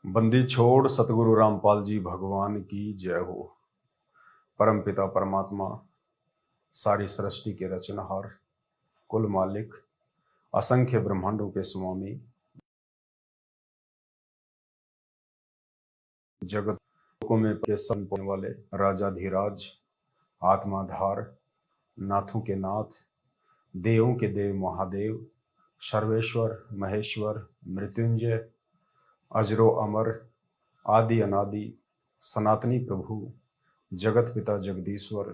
बंदी छोड़ सतगुरु रामपाल जी भगवान की जय हो। परम पिता परमात्मा, सारी सृष्टि के रचनहार, कुल मालिक, असंख्य ब्रह्मांडों के स्वामी, जगत लोकों में के संपन्न वाले राजाधिराज, आत्माधार, नाथों के नाथ, देवों के देव महादेव, सर्वेश्वर महेश्वर, मृत्युंजय, अजरो अमर, आदि अनादि, सनातनी प्रभु, जगत पिता जगदीश्वर,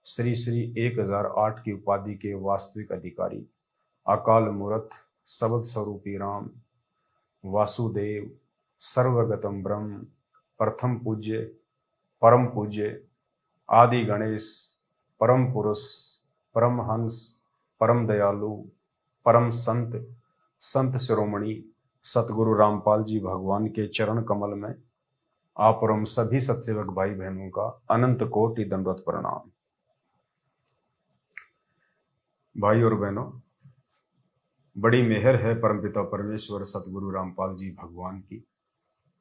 श्री श्री 1008 की उपाधि के वास्तविक अधिकारी, अकाल मूर्त, सबद स्वरूपी राम, वासुदेव, सर्वगतम ब्रह्म, प्रथम पूज्य, परम पूज्य, आदि गणेश, परम पुरुष, परम हंस, परम दयालु, परम संत, संत शिरोमणि सतगुरु रामपाल जी भगवान के चरण कमल में आप और हम सभी सत्सेवक भाई बहनों का अनंत कोटि दंडवत प्रणाम। भाई और बहनों, बड़ी मेहर है परमपिता परमेश्वर सतगुरु रामपाल जी भगवान की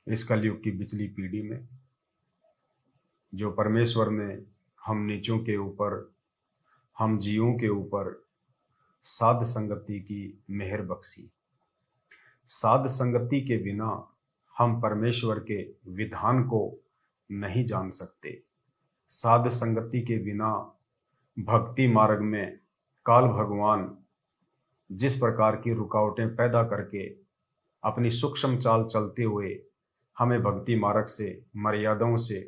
इस कलयुग की बिचली पीढ़ी में, जो परमेश्वर ने हम नीचों के ऊपर, हम जीवों के ऊपर साध संगति की मेहर बख्शी। साध संगति के बिना हम परमेश्वर के विधान को नहीं जान सकते। साध संगति के बिना भक्ति मार्ग में काल भगवान जिस प्रकार की रुकावटें पैदा करके अपनी सूक्ष्म चाल चलते हुए हमें भक्ति मार्ग से, मर्यादाओं से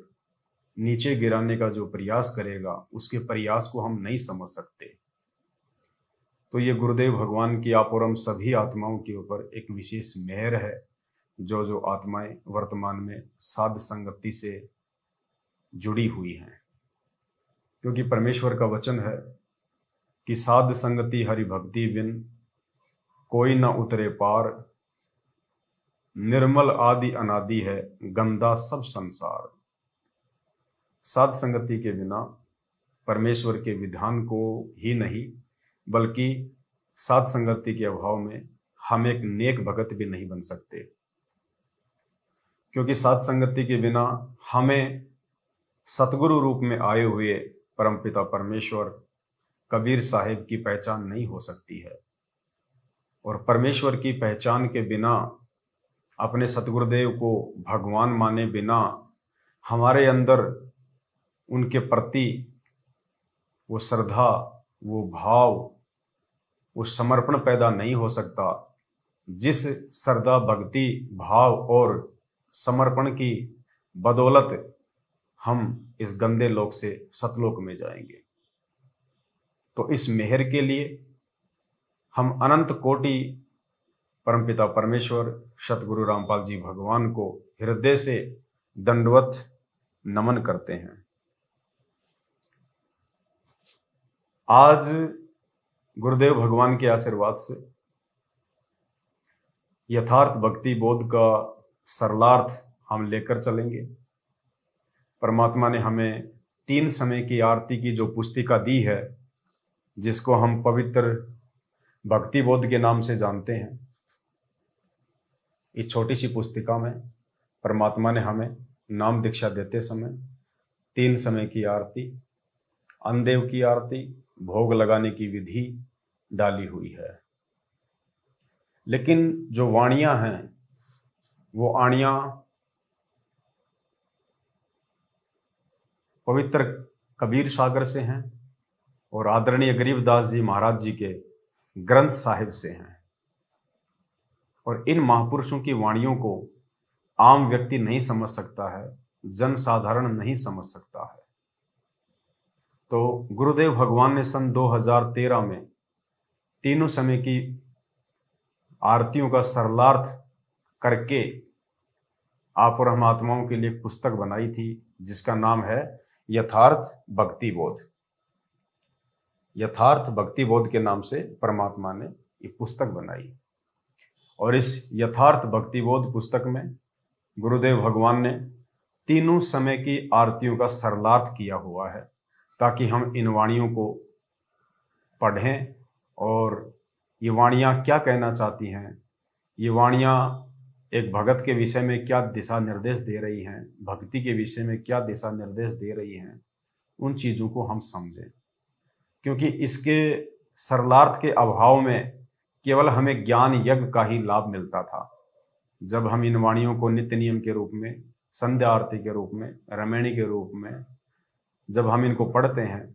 नीचे गिराने का जो प्रयास करेगा, उसके प्रयास को हम नहीं समझ सकते। तो ये गुरुदेव भगवान की आप और हम सभी आत्माओं के ऊपर एक विशेष मेहर है, जो आत्माएं वर्तमान में साध संगति से जुड़ी हुई हैं। क्योंकि परमेश्वर का वचन है कि साध संगति हरि भक्ति बिन कोई न उतरे पार, निर्मल आदि अनादि है गंदा सब संसार। साध संगति के बिना परमेश्वर के विधान को ही नहीं, बल्कि साध संगति के अभाव में हम एक नेक भगत भी नहीं बन सकते। क्योंकि साध संगति के बिना हमें सतगुरु रूप में आए हुए परमपिता परमेश्वर कबीर साहिब की पहचान नहीं हो सकती है। और परमेश्वर की पहचान के बिना, अपने सतगुरुदेव को भगवान माने बिना, हमारे अंदर उनके प्रति वो श्रद्धा, वो भाव, वो समर्पण पैदा नहीं हो सकता। जिस श्रद्धा, भक्ति, भाव और समर्पण की बदौलत हम इस गंदे लोक से सतलोक में जाएंगे। तो इस मेहर के लिए हम अनंत कोटि परमपिता परमेश्वर सतगुरु रामपाल जी भगवान को हृदय से दंडवत नमन करते हैं। आज गुरुदेव भगवान के आशीर्वाद से यथार्थ भक्ति बोध का सरलार्थ हम लेकर चलेंगे। परमात्मा ने हमें 3 समय की आरती की जो पुस्तिका दी है, जिसको हम पवित्र भक्ति बोध के नाम से जानते हैं, इस छोटी सी पुस्तिका में परमात्मा ने हमें नाम दीक्षा देते समय 3 समय की आरती, अन्नदेव की आरती, भोग लगाने की विधि डाली हुई है। लेकिन जो वाणियां हैं, वो आणियां पवित्र कबीर सागर से हैं और आदरणीय गरीबदास जी महाराज जी के ग्रंथ साहिब से हैं। और इन महापुरुषों की वाणियों को आम व्यक्ति नहीं समझ सकता है, जन साधारण नहीं समझ सकता है। तो गुरुदेव भगवान ने सन 2013 में तीनों समय की आरतियों का सरलार्थ करके आप और हम आत्माओं के लिए एक पुस्तक बनाई थी, जिसका नाम है यथार्थ भक्ति बोध। यथार्थ भक्ति बोध के नाम से परमात्मा ने एक पुस्तक बनाई। और इस यथार्थ भक्ति बोध पुस्तक में गुरुदेव भगवान ने तीनों समय की आरतियों का सरलार्थ किया हुआ है, ताकि हम इन वाणियों को पढ़ें और ये वाणियाँ क्या कहना चाहती हैं। ये वाणियाँ एक भगत के विषय में क्या दिशा निर्देश दे रही हैं, भक्ति के विषय में क्या दिशा निर्देश दे रही हैं, उन चीज़ों को हम समझें। क्योंकि इसके सरलार्थ के अभाव में केवल हमें ज्ञान यज्ञ का ही लाभ मिलता था। जब हम इन वाणियों को नित्य नियम के रूप में, संध्या आरती के रूप में, रमैणी के रूप में जब हम इनको पढ़ते हैं,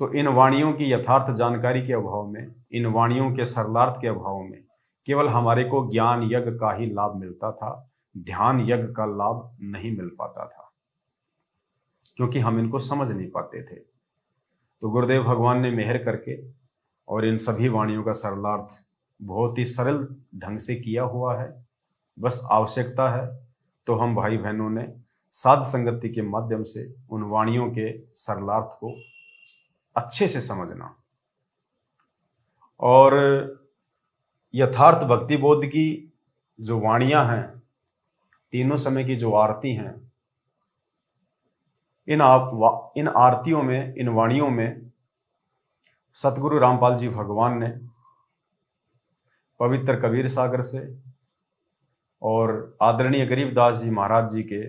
तो इन वाणियों की यथार्थ जानकारी के अभाव में, इन वाणियों के सरलार्थ के अभाव में केवल हमारे को ज्ञान यज्ञ का ही लाभ मिलता था, ध्यान यज्ञ का लाभ नहीं मिल पाता था, क्योंकि हम इनको समझ नहीं पाते थे। तो गुरुदेव भगवान ने मेहर करके और इन सभी वाणियों का सरलार्थ बहुत ही सरल ढंग से किया हुआ है। बस आवश्यकता है तो हम भाई बहनों ने साध संगति के माध्यम से उन वाणियों के सरलार्थ को अच्छे से समझना और यथार्थ भक्ति बोध की जो वाणियां हैं, तीनों समय की जो आरती हैं, इन आरतियों में, इन वाणियों में सतगुरु रामपाल जी भगवान ने पवित्र कबीर सागर से और आदरणीय गरीबदास जी महाराज जी के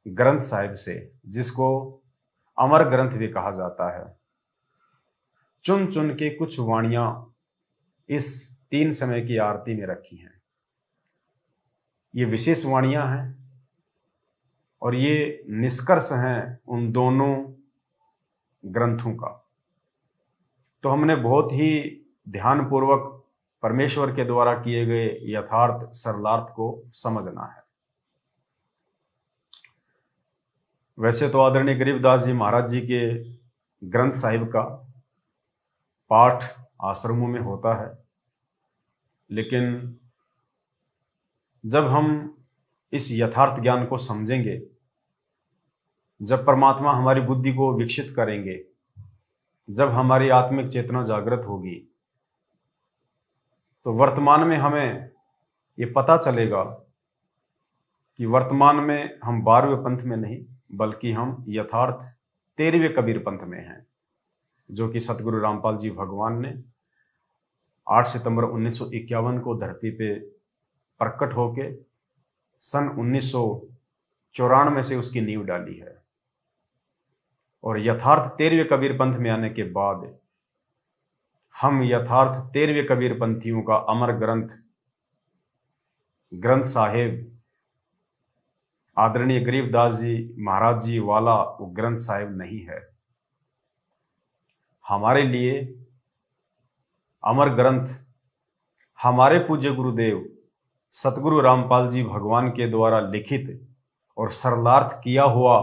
ग्रंथ साहिब से, जिसको अमर ग्रंथ भी कहा जाता है, चुन चुन के कुछ वाणियां इस 3 समय की आरती में रखी हैं। ये विशेष वाणियां हैं और ये निष्कर्ष हैं उन दोनों ग्रंथों का। तो हमने बहुत ही ध्यानपूर्वक परमेश्वर के द्वारा किए गए यथार्थ सरलार्थ को समझना है। वैसे तो आदरणीय गरीबदास जी महाराज जी के ग्रंथ साहिब का पाठ आश्रमों में होता है, लेकिन जब हम इस यथार्थ ज्ञान को समझेंगे, जब परमात्मा हमारी बुद्धि को विकसित करेंगे, जब हमारी आत्मिक चेतना जागृत होगी, तो वर्तमान में हमें ये पता चलेगा कि वर्तमान में हम 12वें पंथ में नहीं, बल्कि हम यथार्थ 13वें कबीर पंथ में हैं, जो कि सतगुरु रामपाल जी भगवान ने 8 सितंबर 1951 को धरती पे प्रकट होके सन 1994 से उसकी नींव डाली है। और यथार्थ 13वें कबीर पंथ में आने के बाद हम यथार्थ 13वें कबीर पंथियों का अमर ग्रंथ साहिब आदरणीय गरीबदास जी महाराज जी वाला वो ग्रंथ साहिब नहीं है। हमारे लिए अमर ग्रंथ हमारे पूज्य गुरुदेव सतगुरु रामपाल जी भगवान के द्वारा लिखित और सरलार्थ किया हुआ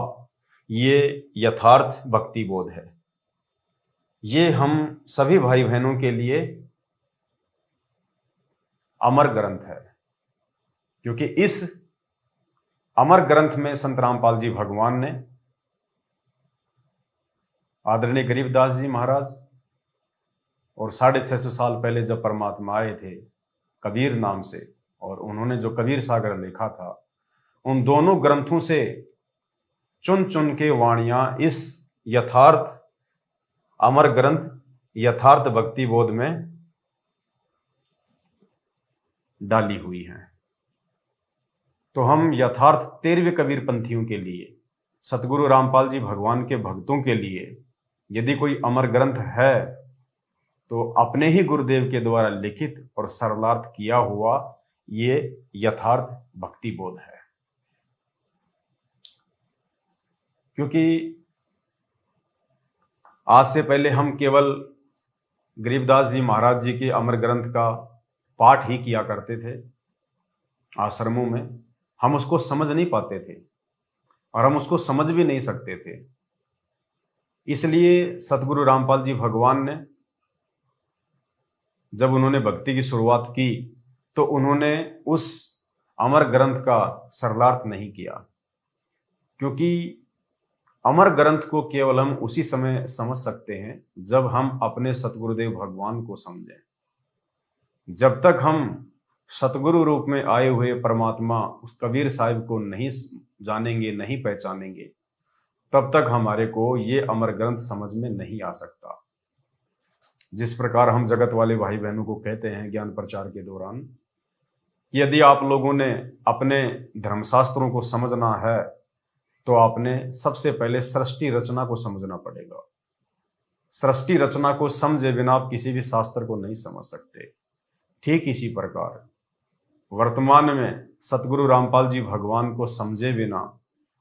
ये यथार्थ भक्ति बोध है। ये हम सभी भाई बहनों के लिए अमर ग्रंथ है, क्योंकि इस अमर ग्रंथ में संत रामपाल जी भगवान ने आदरणीय गरीबदास जी महाराज और 650 साल पहले जब परमात्मा आए थे कबीर नाम से, और उन्होंने जो कबीर सागर लिखा था, उन दोनों ग्रंथों से चुन चुन के वाणियां इस यथार्थ अमर ग्रंथ यथार्थ भक्ति बोध में डाली हुई हैं। तो हम यथार्थ 13वें कबीर पंथियों के लिए, सतगुरु रामपाल जी भगवान के भक्तों के लिए यदि कोई अमर ग्रंथ है तो अपने ही गुरुदेव के द्वारा लिखित और सरलार्थ किया हुआ ये यथार्थ भक्ति बोध है। क्योंकि आज से पहले हम केवल गरीबदास जी महाराज जी के अमर ग्रंथ का पाठ ही किया करते थे आश्रमों में। हम उसको समझ नहीं पाते थे और हम उसको समझ भी नहीं सकते थे। इसलिए सतगुरु रामपाल जी भगवान ने जब उन्होंने भक्ति की शुरुआत की तो उन्होंने उस अमर ग्रंथ का सरलार्थ नहीं किया, क्योंकि अमर ग्रंथ को केवल हम उसी समय समझ सकते हैं जब हम अपने सतगुरुदेव भगवान को समझें। जब तक हम सतगुरु रूप में आए हुए परमात्मा उस कबीर साहिब को नहीं जानेंगे, नहीं पहचानेंगे, तब तक हमारे को ये अमर ग्रंथ समझ में नहीं आ सकता। जिस प्रकार हम जगत वाले भाई बहनों को कहते हैं ज्ञान प्रचार के दौरान कि यदि आप लोगों ने अपने धर्मशास्त्रों को समझना है तो आपने सबसे पहले सृष्टि रचना को समझना पड़ेगा। सृष्टि रचना को समझे बिना आप किसी भी शास्त्र को नहीं समझ सकते। ठीक इसी प्रकार वर्तमान में सतगुरु रामपाल जी भगवान को समझे बिना,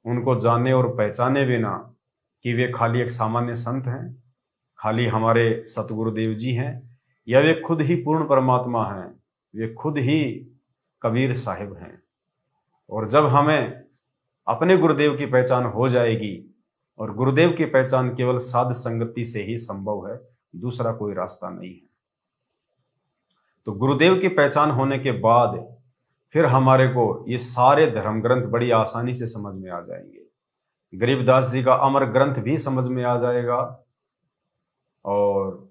उनको जाने और पहचाने बिना कि वे खाली एक सामान्य संत हैं, खाली हमारे सतगुरुदेव जी हैं, या वे खुद ही पूर्ण परमात्मा हैं, वे खुद ही कबीर साहिब हैं। और जब हमें अपने गुरुदेव की पहचान हो जाएगी, और गुरुदेव की पहचान केवल साध संगति से ही संभव है, दूसरा कोई रास्ता नहीं है। तो गुरुदेव की पहचान होने के बाद फिर हमारे को ये सारे धर्म ग्रंथ बड़ी आसानी से समझ में आ जाएंगे। गरीबदास जी का अमर ग्रंथ भी समझ में आ जाएगा, और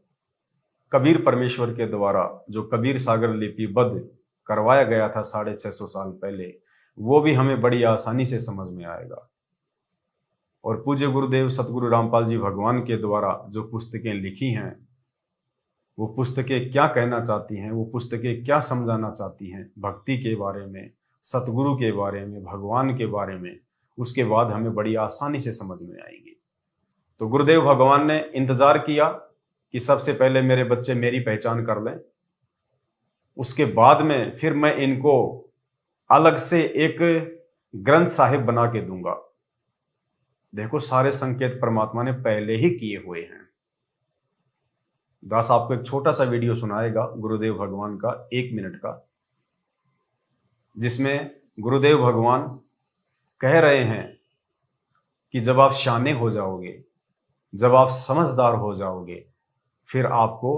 कबीर परमेश्वर के द्वारा जो कबीर सागर लिपिबद्ध करवाया गया था 650 साल पहले, वो भी हमें बड़ी आसानी से समझ में आएगा। और पूज्य गुरुदेव सतगुरु रामपाल जी भगवान के द्वारा जो पुस्तकें लिखी हैं, वो पुस्तकें क्या कहना चाहती हैं, वो पुस्तकें क्या समझाना चाहती हैं भक्ति के बारे में, सतगुरु के बारे में, भगवान के बारे में, उसके बाद हमें बड़ी आसानी से समझ में आएगी। तो गुरुदेव भगवान ने इंतजार किया कि सबसे पहले मेरे बच्चे मेरी पहचान कर लें, उसके बाद में फिर मैं इनको अलग से एक ग्रंथ साहिब बना के दूंगा। देखो, सारे संकेत परमात्मा ने पहले ही किए हुए हैं। दास आपको एक छोटा सा वीडियो सुनाएगा गुरुदेव भगवान का, 1 मिनट का, जिसमें गुरुदेव भगवान कह रहे हैं कि जब आप शाने हो जाओगे, जब आप समझदार हो जाओगे, फिर आपको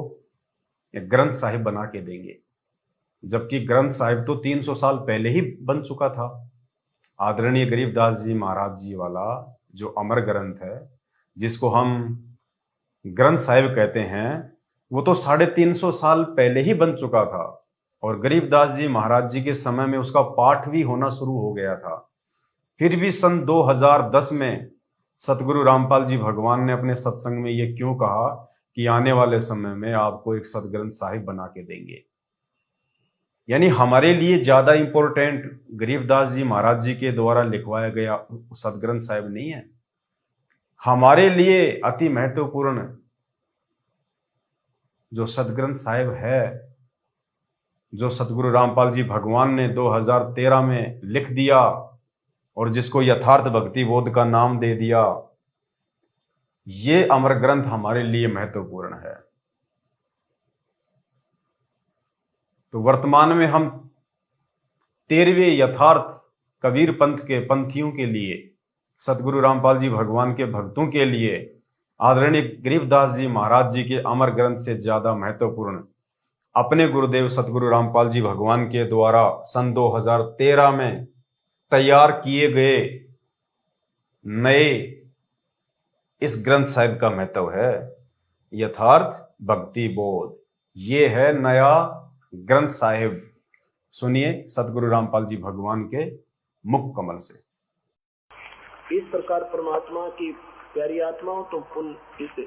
एक ग्रंथ साहिब बना के देंगे। जबकि ग्रंथ साहिब तो 300 साल पहले ही बन चुका था। आदरणीय गरीबदास जी महाराज जी वाला जो अमर ग्रंथ है, जिसको हम ग्रंथ साहिब कहते हैं, वो तो 350 साल पहले ही बन चुका था। और गरीबदास जी महाराज जी के समय में उसका पाठ भी होना शुरू हो गया था। फिर भी सन 2010 में सतगुरु रामपाल जी भगवान ने अपने सत्संग में ये क्यों कहा कि आने वाले समय में आपको एक सदग्रंथ साहिब बना के देंगे। यानी हमारे लिए ज्यादा इंपॉर्टेंट गरीबदास जी महाराज जी के द्वारा लिखवाया गया सदग्रंथ साहिब नहीं है। हमारे लिए अति महत्वपूर्ण जो सदग्रंथ साहिब है, जो सतगुरु रामपाल जी भगवान ने 2013 में लिख दिया और जिसको यथार्थ भक्ति बोध का नाम दे दिया, ये अमर ग्रंथ हमारे लिए महत्वपूर्ण है। तो वर्तमान में हम 13वें यथार्थ कबीर पंथ के पंथियों के लिए, सतगुरु रामपाल जी भगवान के भक्तों के लिए आदरणीय गरीबदास जी महाराज जी के अमर ग्रंथ से ज्यादा महत्वपूर्ण अपने गुरुदेव सतगुरु रामपाल जी भगवान के द्वारा सन 2013 में तैयार किए गए नए इस ग्रंथ साहिब का महत्व है यथार्थ भक्ति बोध। ये है नया ग्रंथ साहिब। सुनिए सतगुरु रामपाल जी भगवान के मुख कमल से। इस प्रकार परमात्मा की प्यारी आत्माओं, तुम पुनः इस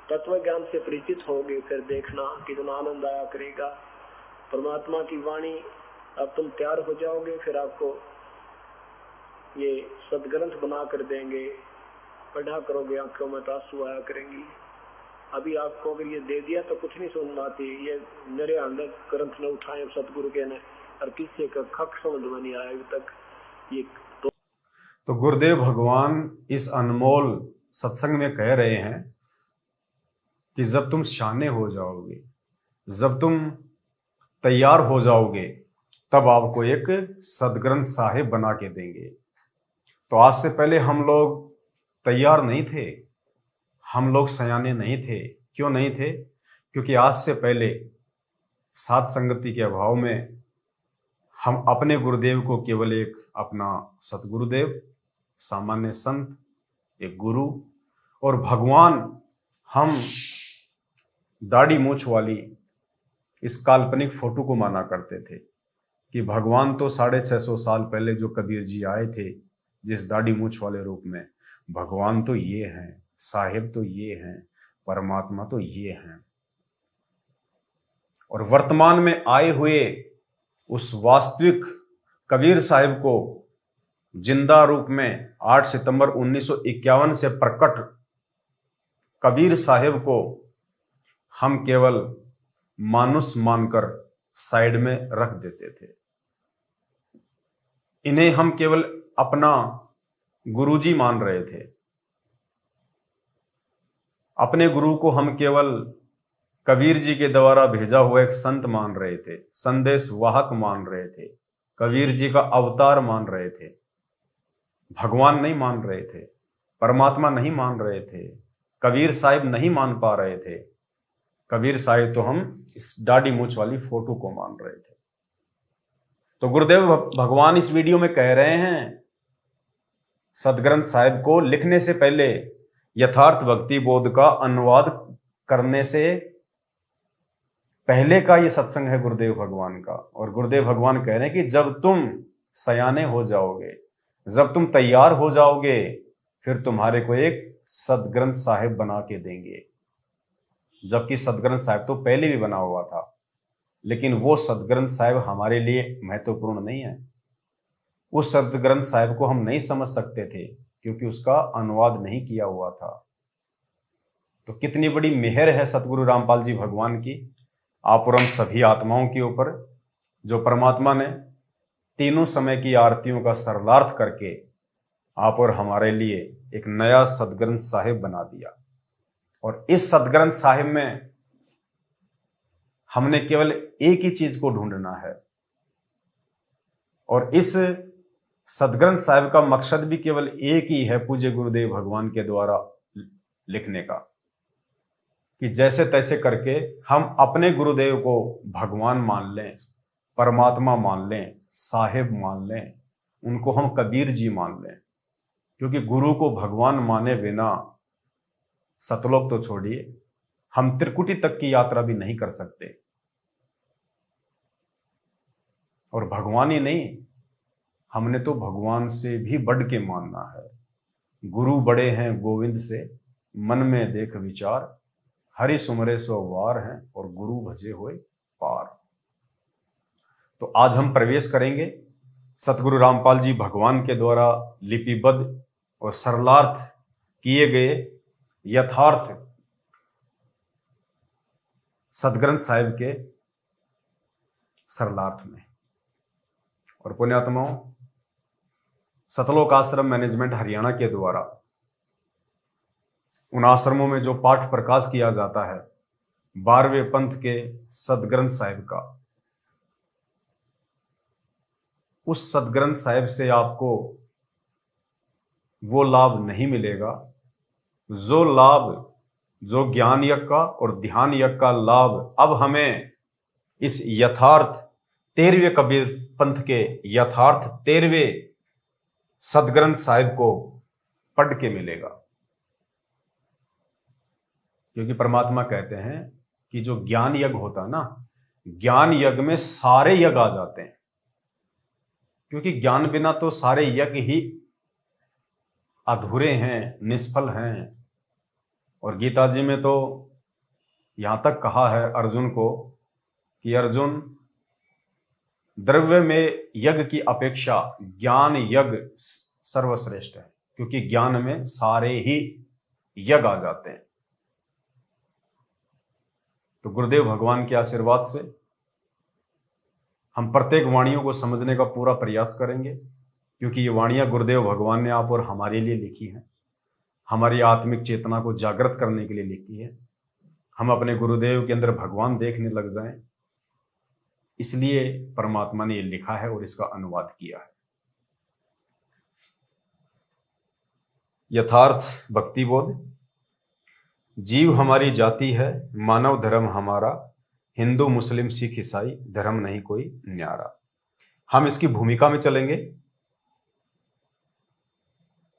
तत्व ज्ञान से परिचित होगे, फिर देखना कितना आनंद आया करेगा। परमात्मा की वाणी, अब तुम तैयार हो जाओगे, फिर आपको ये सदग्रंथ बना कर देंगे, पढ़ा करोगे, आंखों में आंसू आया करेंगी। अभी आपको अगर ये दे दिया तो कुछ नहीं सुन आती, ये मेरे अंदर ग्रंथ ने उठाए सतगुरु के ने, और किसी का खक समझ में नहीं आया अभी तक। ये तो गुरुदेव भगवान इस अनमोल सत्संग में कह रहे हैं कि जब तुम शाने हो जाओगे, जब तुम तैयार हो जाओगे, तब आपको एक सदग्रंथ साहिब बना के देंगे। तो आज से पहले हम लोग तैयार नहीं थे, हम लोग सयाने नहीं थे। क्यों नहीं थे? क्योंकि आज से पहले साथ संगति के अभाव में हम अपने गुरुदेव को केवल एक अपना सतगुरुदेव, सामान्य संत, एक गुरु और भगवान, हम दाढ़ी मूछ वाली इस काल्पनिक फोटो को माना करते थे कि भगवान तो 650 साल पहले जो कबीर जी आए थे जिस दाढ़ी मूछ वाले रूप में, भगवान तो ये हैं, साहिब तो ये हैं, परमात्मा तो ये हैं। और वर्तमान में आए हुए उस वास्तविक कबीर साहिब को जिंदा रूप में 8 सितंबर 1951 से प्रकट कबीर साहिब को हम केवल मानुस मानकर साइड में रख देते थे। इन्हें हम केवल अपना गुरुजी मान रहे थे। अपने गुरु को हम केवल कबीर जी के द्वारा भेजा हुआ एक संत मान रहे थे, संदेश वाहक मान रहे थे, कबीर जी का अवतार मान रहे थे। भगवान नहीं मान रहे थे, परमात्मा नहीं मान रहे थे, कबीर साहिब नहीं मान पा रहे थे। कबीर साहिब तो हम इस दाढ़ी मूंछ वाली फोटो को मान रहे थे। तो गुरुदेव भगवान इस वीडियो में कह रहे हैं, सदग्रंथ साहिब को लिखने से पहले यथार्थ भक्ति बोध का अनुवाद करने से पहले का ये सत्संग है गुरुदेव भगवान का। और गुरुदेव भगवान कह रहे हैं कि जब तुम सयाने हो जाओगे, जब तुम तैयार हो जाओगे, फिर तुम्हारे को एक सदग्रंथ साहिब बना के देंगे। जबकि सदग्रंथ साहिब तो पहले भी बना हुआ था, लेकिन वो सदग्रंथ साहिब हमारे लिए महत्वपूर्ण नहीं है। उस सदग्रंथ साहिब को हम नहीं समझ सकते थे क्योंकि उसका अनुवाद नहीं किया हुआ था। तो कितनी बड़ी मेहर है सतगुरु रामपाल जी भगवान की आप और हम सभी आत्माओं के ऊपर, जो परमात्मा ने तीनों समय की आरतियों का सरलार्थ करके आप और हमारे लिए एक नया सदग्रंथ साहिब बना दिया। और इस सदग्रंथ साहिब में हमने केवल एक ही चीज को ढूंढना है, और इस सदग्रंथ साहिब का मकसद भी केवल एक ही है, पूज्य गुरुदेव भगवान के द्वारा लिखने का, कि जैसे तैसे करके हम अपने गुरुदेव को भगवान मान लें, परमात्मा मान लें, साहिब मान लें, उनको हम कबीर जी मान लें। क्योंकि गुरु को भगवान माने बिना सतलोक तो छोड़िए, हम त्रिकुटी तक की यात्रा भी नहीं कर सकते। और भगवान ही नहीं, हमने तो भगवान से भी बढ़ के मानना है। गुरु बड़े हैं गोविंद से, मन में देख विचार, हरि सुमरे सो वार हैं, और गुरु भजे हुए पार। तो आज हम प्रवेश करेंगे सतगुरु रामपाल जी भगवान के द्वारा लिपिबद्ध और सरलार्थ किए गए यथार्थ सदग्रंथ साहिब के सरलार्थ में। और पुण्यात्माओं, सतलोक आश्रम मैनेजमेंट हरियाणा के द्वारा उन आश्रमों में जो पाठ प्रकाश किया जाता है 12वें पंथ के सदग्रंथ साहिब का, उस सदग्रंथ साहिब से आपको वो लाभ नहीं मिलेगा जो लाभ, जो ज्ञान यज्ञ का और ध्यान यज्ञ का लाभ अब हमें इस यथार्थ 13वें कबीर पंथ के यथार्थ 13वें सदग्रंथ साहिब को पढ़ के मिलेगा। क्योंकि परमात्मा कहते हैं कि जो ज्ञान यज्ञ होता ना, ज्ञान यज्ञ में सारे यज्ञ आ जाते हैं। क्योंकि ज्ञान बिना तो सारे यज्ञ ही अधूरे हैं, निष्फल हैं। और गीता जी में तो यहां तक कहा है अर्जुन को कि अर्जुन, द्रव्य में यज्ञ की अपेक्षा ज्ञान यज्ञ सर्वश्रेष्ठ है, क्योंकि ज्ञान में सारे ही यज्ञ आ जाते हैं। तो गुरुदेव भगवान के आशीर्वाद से हम प्रत्येक वाणियों को समझने का पूरा प्रयास करेंगे, क्योंकि ये वाणियां गुरुदेव भगवान ने आप और हमारे लिए लिखी हैं, हमारी आत्मिक चेतना को जागृत करने के लिए लिखी है। हम अपने गुरुदेव के अंदर भगवान देखने लग जाएं, इसलिए परमात्मा ने ये लिखा है और इसका अनुवाद किया है। यथार्थ भक्ति बोध। जीव हमारी जाति है, मानव धर्म हमारा, हिंदू मुस्लिम सिख ईसाई धर्म नहीं कोई न्यारा। हम इसकी भूमिका में चलेंगे।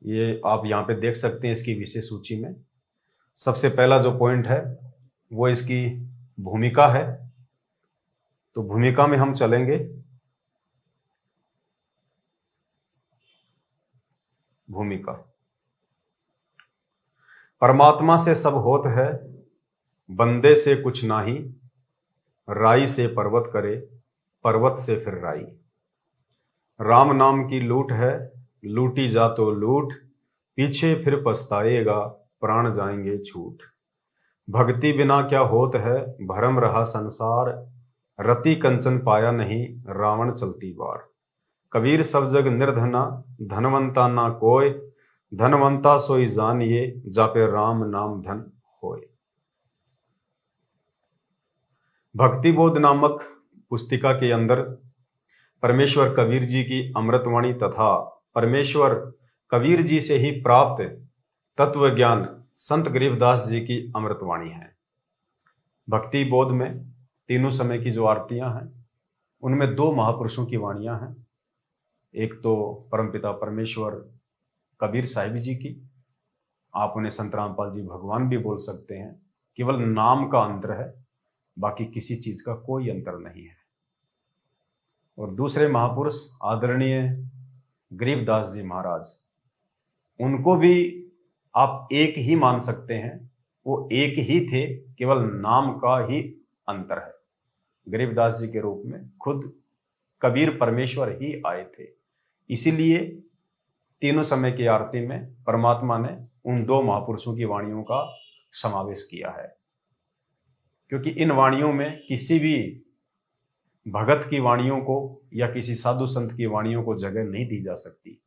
ये आप यहां पे देख सकते हैं इसकी विशेष सूची में। सबसे पहला जो पॉइंट है वो इसकी भूमिका है। तो भूमिका में हम चलेंगे। भूमिका। परमात्मा से सब होत है, बंदे से कुछ नाही, राई से पर्वत करे पर्वत से फिर राई। राम नाम की लूट है, लूटी जा तो लूट, पीछे फिर पछताएगा, प्राण जाएंगे छूट। भक्ति बिना क्या होत है, भरम रहा संसार, रति कंचन पाया नहीं, रावण चलती बार। कबीर सब जग निर्धना, धनवंता ना कोय, धनवंता सोई जानिए, जापे राम नाम धन होय। भक्ति बोध नामक पुस्तिका के अंदर परमेश्वर कबीर जी की अमृतवाणी तथा परमेश्वर कबीर जी से ही प्राप्त तत्व ज्ञान संत गरीबदास जी की अमृतवाणी है। भक्ति बोध में तीनों समय की जो आरतियां हैं उनमें दो महापुरुषों की वाणियां हैं। एक तो परमपिता परमेश्वर कबीर साहिब जी की, आप उन्हें संत रामपाल जी भगवान भी बोल सकते हैं, केवल नाम का अंतर है, बाकी किसी चीज का कोई अंतर नहीं है। और दूसरे महापुरुष आदरणीय गरीबदास जी महाराज, उनको भी आप एक ही मान सकते हैं, वो एक ही थे, केवल नाम का ही अंतर है। गरीबदास जी के रूप में खुद कबीर परमेश्वर ही आए थे, इसीलिए तीनों समय की आरती में परमात्मा ने उन दो महापुरुषों की वाणियों का समावेश किया है, क्योंकि इन वाणियों में किसी भी भगत की वाणियों को या किसी साधु संत की वाणियों को जगह नहीं दी जा सकती,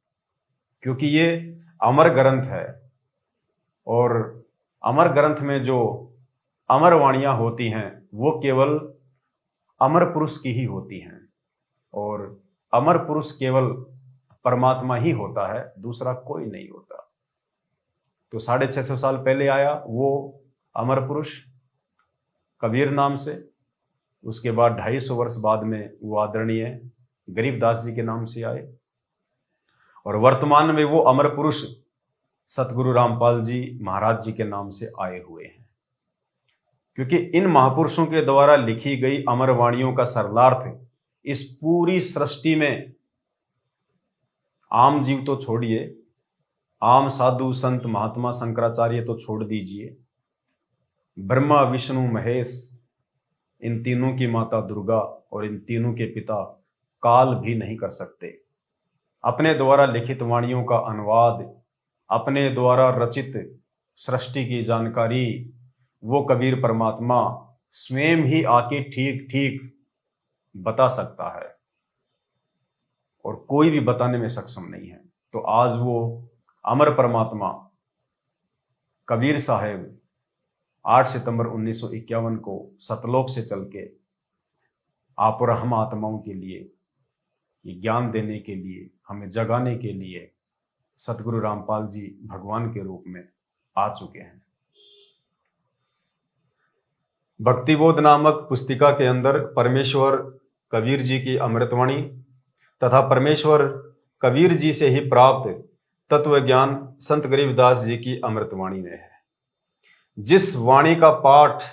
क्योंकि ये अमर ग्रंथ है और अमर ग्रंथ में जो अमर वाणियां होती हैं वो केवल अमर पुरुष की ही होती हैं, और अमर पुरुष केवल परमात्मा ही होता है, दूसरा कोई नहीं होता। तो 650 साल पहले आया वो अमर पुरुष कबीर नाम से, उसके बाद 250 वर्ष बाद में वो आदरणीय गरीबदास जी के नाम से आए, और वर्तमान में वो अमर पुरुष सतगुरु रामपाल जी महाराज जी के नाम से आए हुए हैं। क्योंकि इन महापुरुषों के द्वारा लिखी गई अमर वाणियों का सरलार्थ इस पूरी सृष्टि में आम जीव तो छोड़िए, आम साधु संत महात्मा शंकराचार्य तो छोड़ दीजिए, ब्रह्मा विष्णु महेश, इन तीनों की माता दुर्गा और इन तीनों के पिता काल भी नहीं कर सकते। अपने द्वारा लिखित वाणियों का अनुवाद, अपने द्वारा रचित सृष्टि की जानकारी वो कबीर परमात्मा स्वयं ही आके ठीक ठीक बता सकता है, और कोई भी बताने में सक्षम नहीं है। तो आज वो अमर परमात्मा कबीर साहब 8 सितंबर 1951 को सतलोक से चल के आप और हम आत्माओं के लिए ये ज्ञान देने के लिए, हमें जगाने के लिए सतगुरु रामपाल जी भगवान के रूप में आ चुके हैं। भक्तिबोध नामक पुस्तिका के अंदर परमेश्वर कबीर जी की अमृतवाणी तथा परमेश्वर कबीर जी से ही प्राप्त तत्व ज्ञान संत गरीबदास जी की अमृतवाणी में है। जिस वाणी का पाठ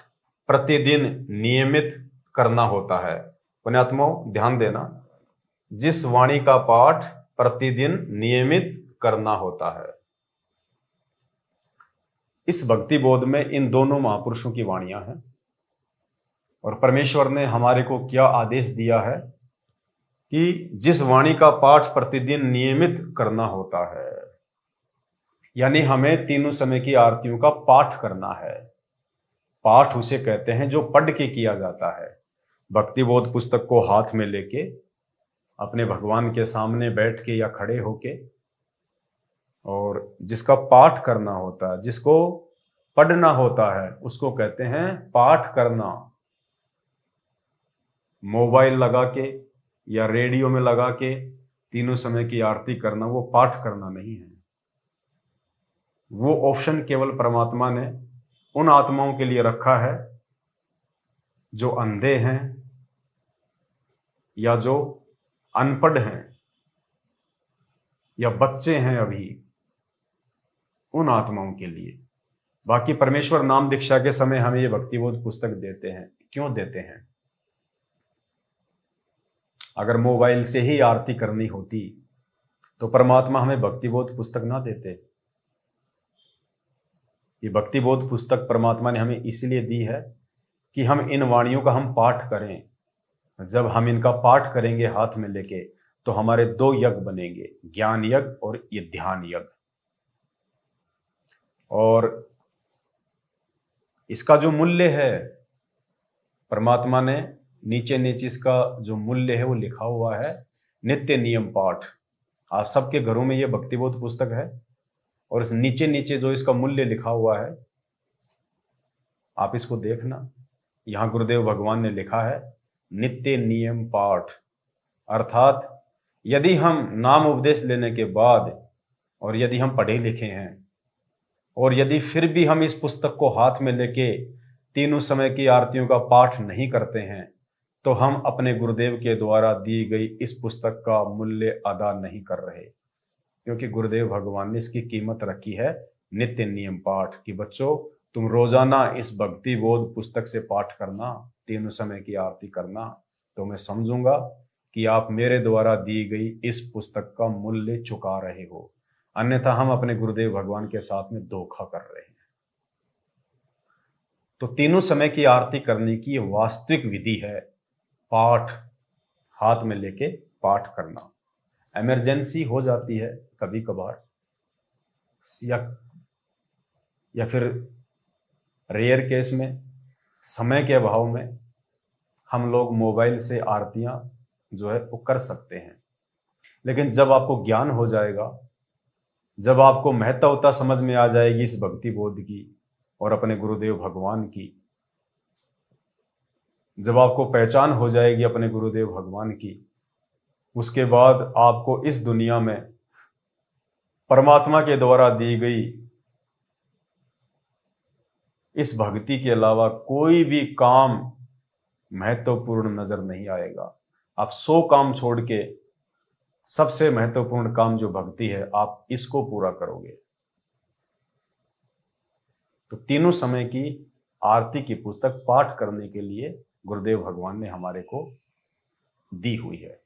प्रतिदिन नियमित करना होता है, पुण्यात्माओं ध्यान देना, जिस वाणी का पाठ प्रतिदिन नियमित करना होता है, इस भक्ति बोध में इन दोनों महापुरुषों की वाणियां हैं। और परमेश्वर ने हमारे को क्या आदेश दिया है कि जिस वाणी का पाठ प्रतिदिन नियमित करना होता है, यानी हमें तीनों समय की आरतियों का पाठ करना है। पाठ उसे कहते हैं जो पढ़ के किया जाता है। भक्ति बोध पुस्तक को हाथ में लेके अपने भगवान के सामने बैठ के या खड़े होके, और जिसका पाठ करना होता है, जिसको पढ़ना होता है, उसको कहते हैं पाठ करना। मोबाइल लगा के या रेडियो में लगा के तीनों समय की आरती करना वो पाठ करना नहीं है। वो ऑप्शन केवल परमात्मा ने उन आत्माओं के लिए रखा है जो अंधे हैं या जो अनपढ़ हैं या बच्चे हैं अभी, उन आत्माओं के लिए। बाकी परमेश्वर नाम दीक्षा के समय हमें ये भक्तिबोध पुस्तक देते हैं। क्यों देते हैं? अगर मोबाइल से ही आरती करनी होती तो परमात्मा हमें भक्तिबोध पुस्तक ना देते। ये भक्तिबोध पुस्तक परमात्मा ने हमें इसलिए दी है कि हम इन वाणियों का हम पाठ करें, जब हम इनका पाठ करेंगे हाथ में लेके, तो हमारे दो यज्ञ बनेंगे, ज्ञान यज्ञ और ये ध्यान यज्ञ। और इसका जो मूल्य है, परमात्मा ने नीचे नीचे इसका जो मूल्य है वो लिखा हुआ है, नित्य नियम पाठ। आप सबके घरों में ये भक्तिबोध पुस्तक है, और इस नीचे नीचे जो इसका मूल्य लिखा हुआ है, आप इसको देखना। यहां गुरुदेव भगवान ने लिखा है नित्य नियम पाठ। अर्थात यदि हम नाम उपदेश लेने के बाद, और यदि हम पढ़े लिखे हैं, और यदि फिर भी हम इस पुस्तक को हाथ में लेके तीनों समय की आरतियों का पाठ नहीं करते हैं, तो हम अपने गुरुदेव के द्वारा दी गई इस पुस्तक का मूल्य अदा नहीं कर रहे। क्योंकि गुरुदेव भगवान ने इसकी कीमत रखी है नित्य नियम पाठ कि बच्चों, तुम रोजाना इस भक्ति बोध पुस्तक से पाठ करना, तीनों समय की आरती करना, तो मैं समझूंगा कि आप मेरे द्वारा दी गई इस पुस्तक का मूल्य चुका रहे हो। अन्यथा हम अपने गुरुदेव भगवान के साथ में धोखा कर रहे हैं। तो तीनों समय की आरती करने की वास्तविक विधि है पाठ, हाथ में लेके पाठ करना। इमरजेंसी हो जाती है कभी कभार, या फिर रेयर केस में, समय के अभाव में हम लोग मोबाइल से आरतियां जो है वो कर सकते हैं। लेकिन जब आपको ज्ञान हो जाएगा, जब आपको महत्वता समझ में आ जाएगी इस भक्ति बोध की और अपने गुरुदेव भगवान की, जब आपको पहचान हो जाएगी अपने गुरुदेव भगवान की, उसके बाद आपको इस दुनिया में परमात्मा के द्वारा दी गई इस भक्ति के अलावा कोई भी काम महत्वपूर्ण नजर नहीं आएगा। आप 100 काम छोड़ के सबसे महत्वपूर्ण काम जो भक्ति है, आप इसको पूरा करोगे। तो तीनों समय की आरती की पुस्तक पाठ करने के लिए गुरुदेव भगवान ने हमारे को दी हुई है।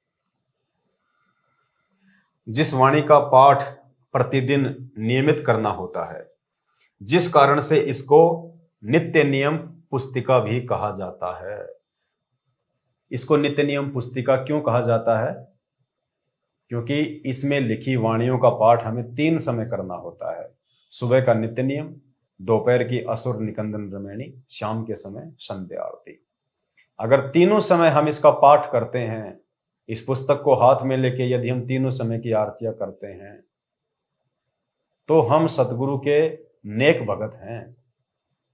जिस वाणी का पाठ प्रतिदिन नियमित करना होता है, जिस कारण से इसको नित्य नियम पुस्तिका भी कहा जाता है। इसको नित्य नियम पुस्तिका क्यों कहा जाता है? क्योंकि इसमें लिखी वाणियों का पाठ हमें 3 समय करना होता है। सुबह का नित्य नियम, दोपहर की असुर निकंदन रमैणी, शाम के समय संध्या आरती। अगर तीनों समय हम इसका पाठ करते हैं, इस पुस्तक को हाथ में लेके यदि हम तीनों समय की आरतियां करते हैं, तो हम सतगुरु के नेक भगत हैं।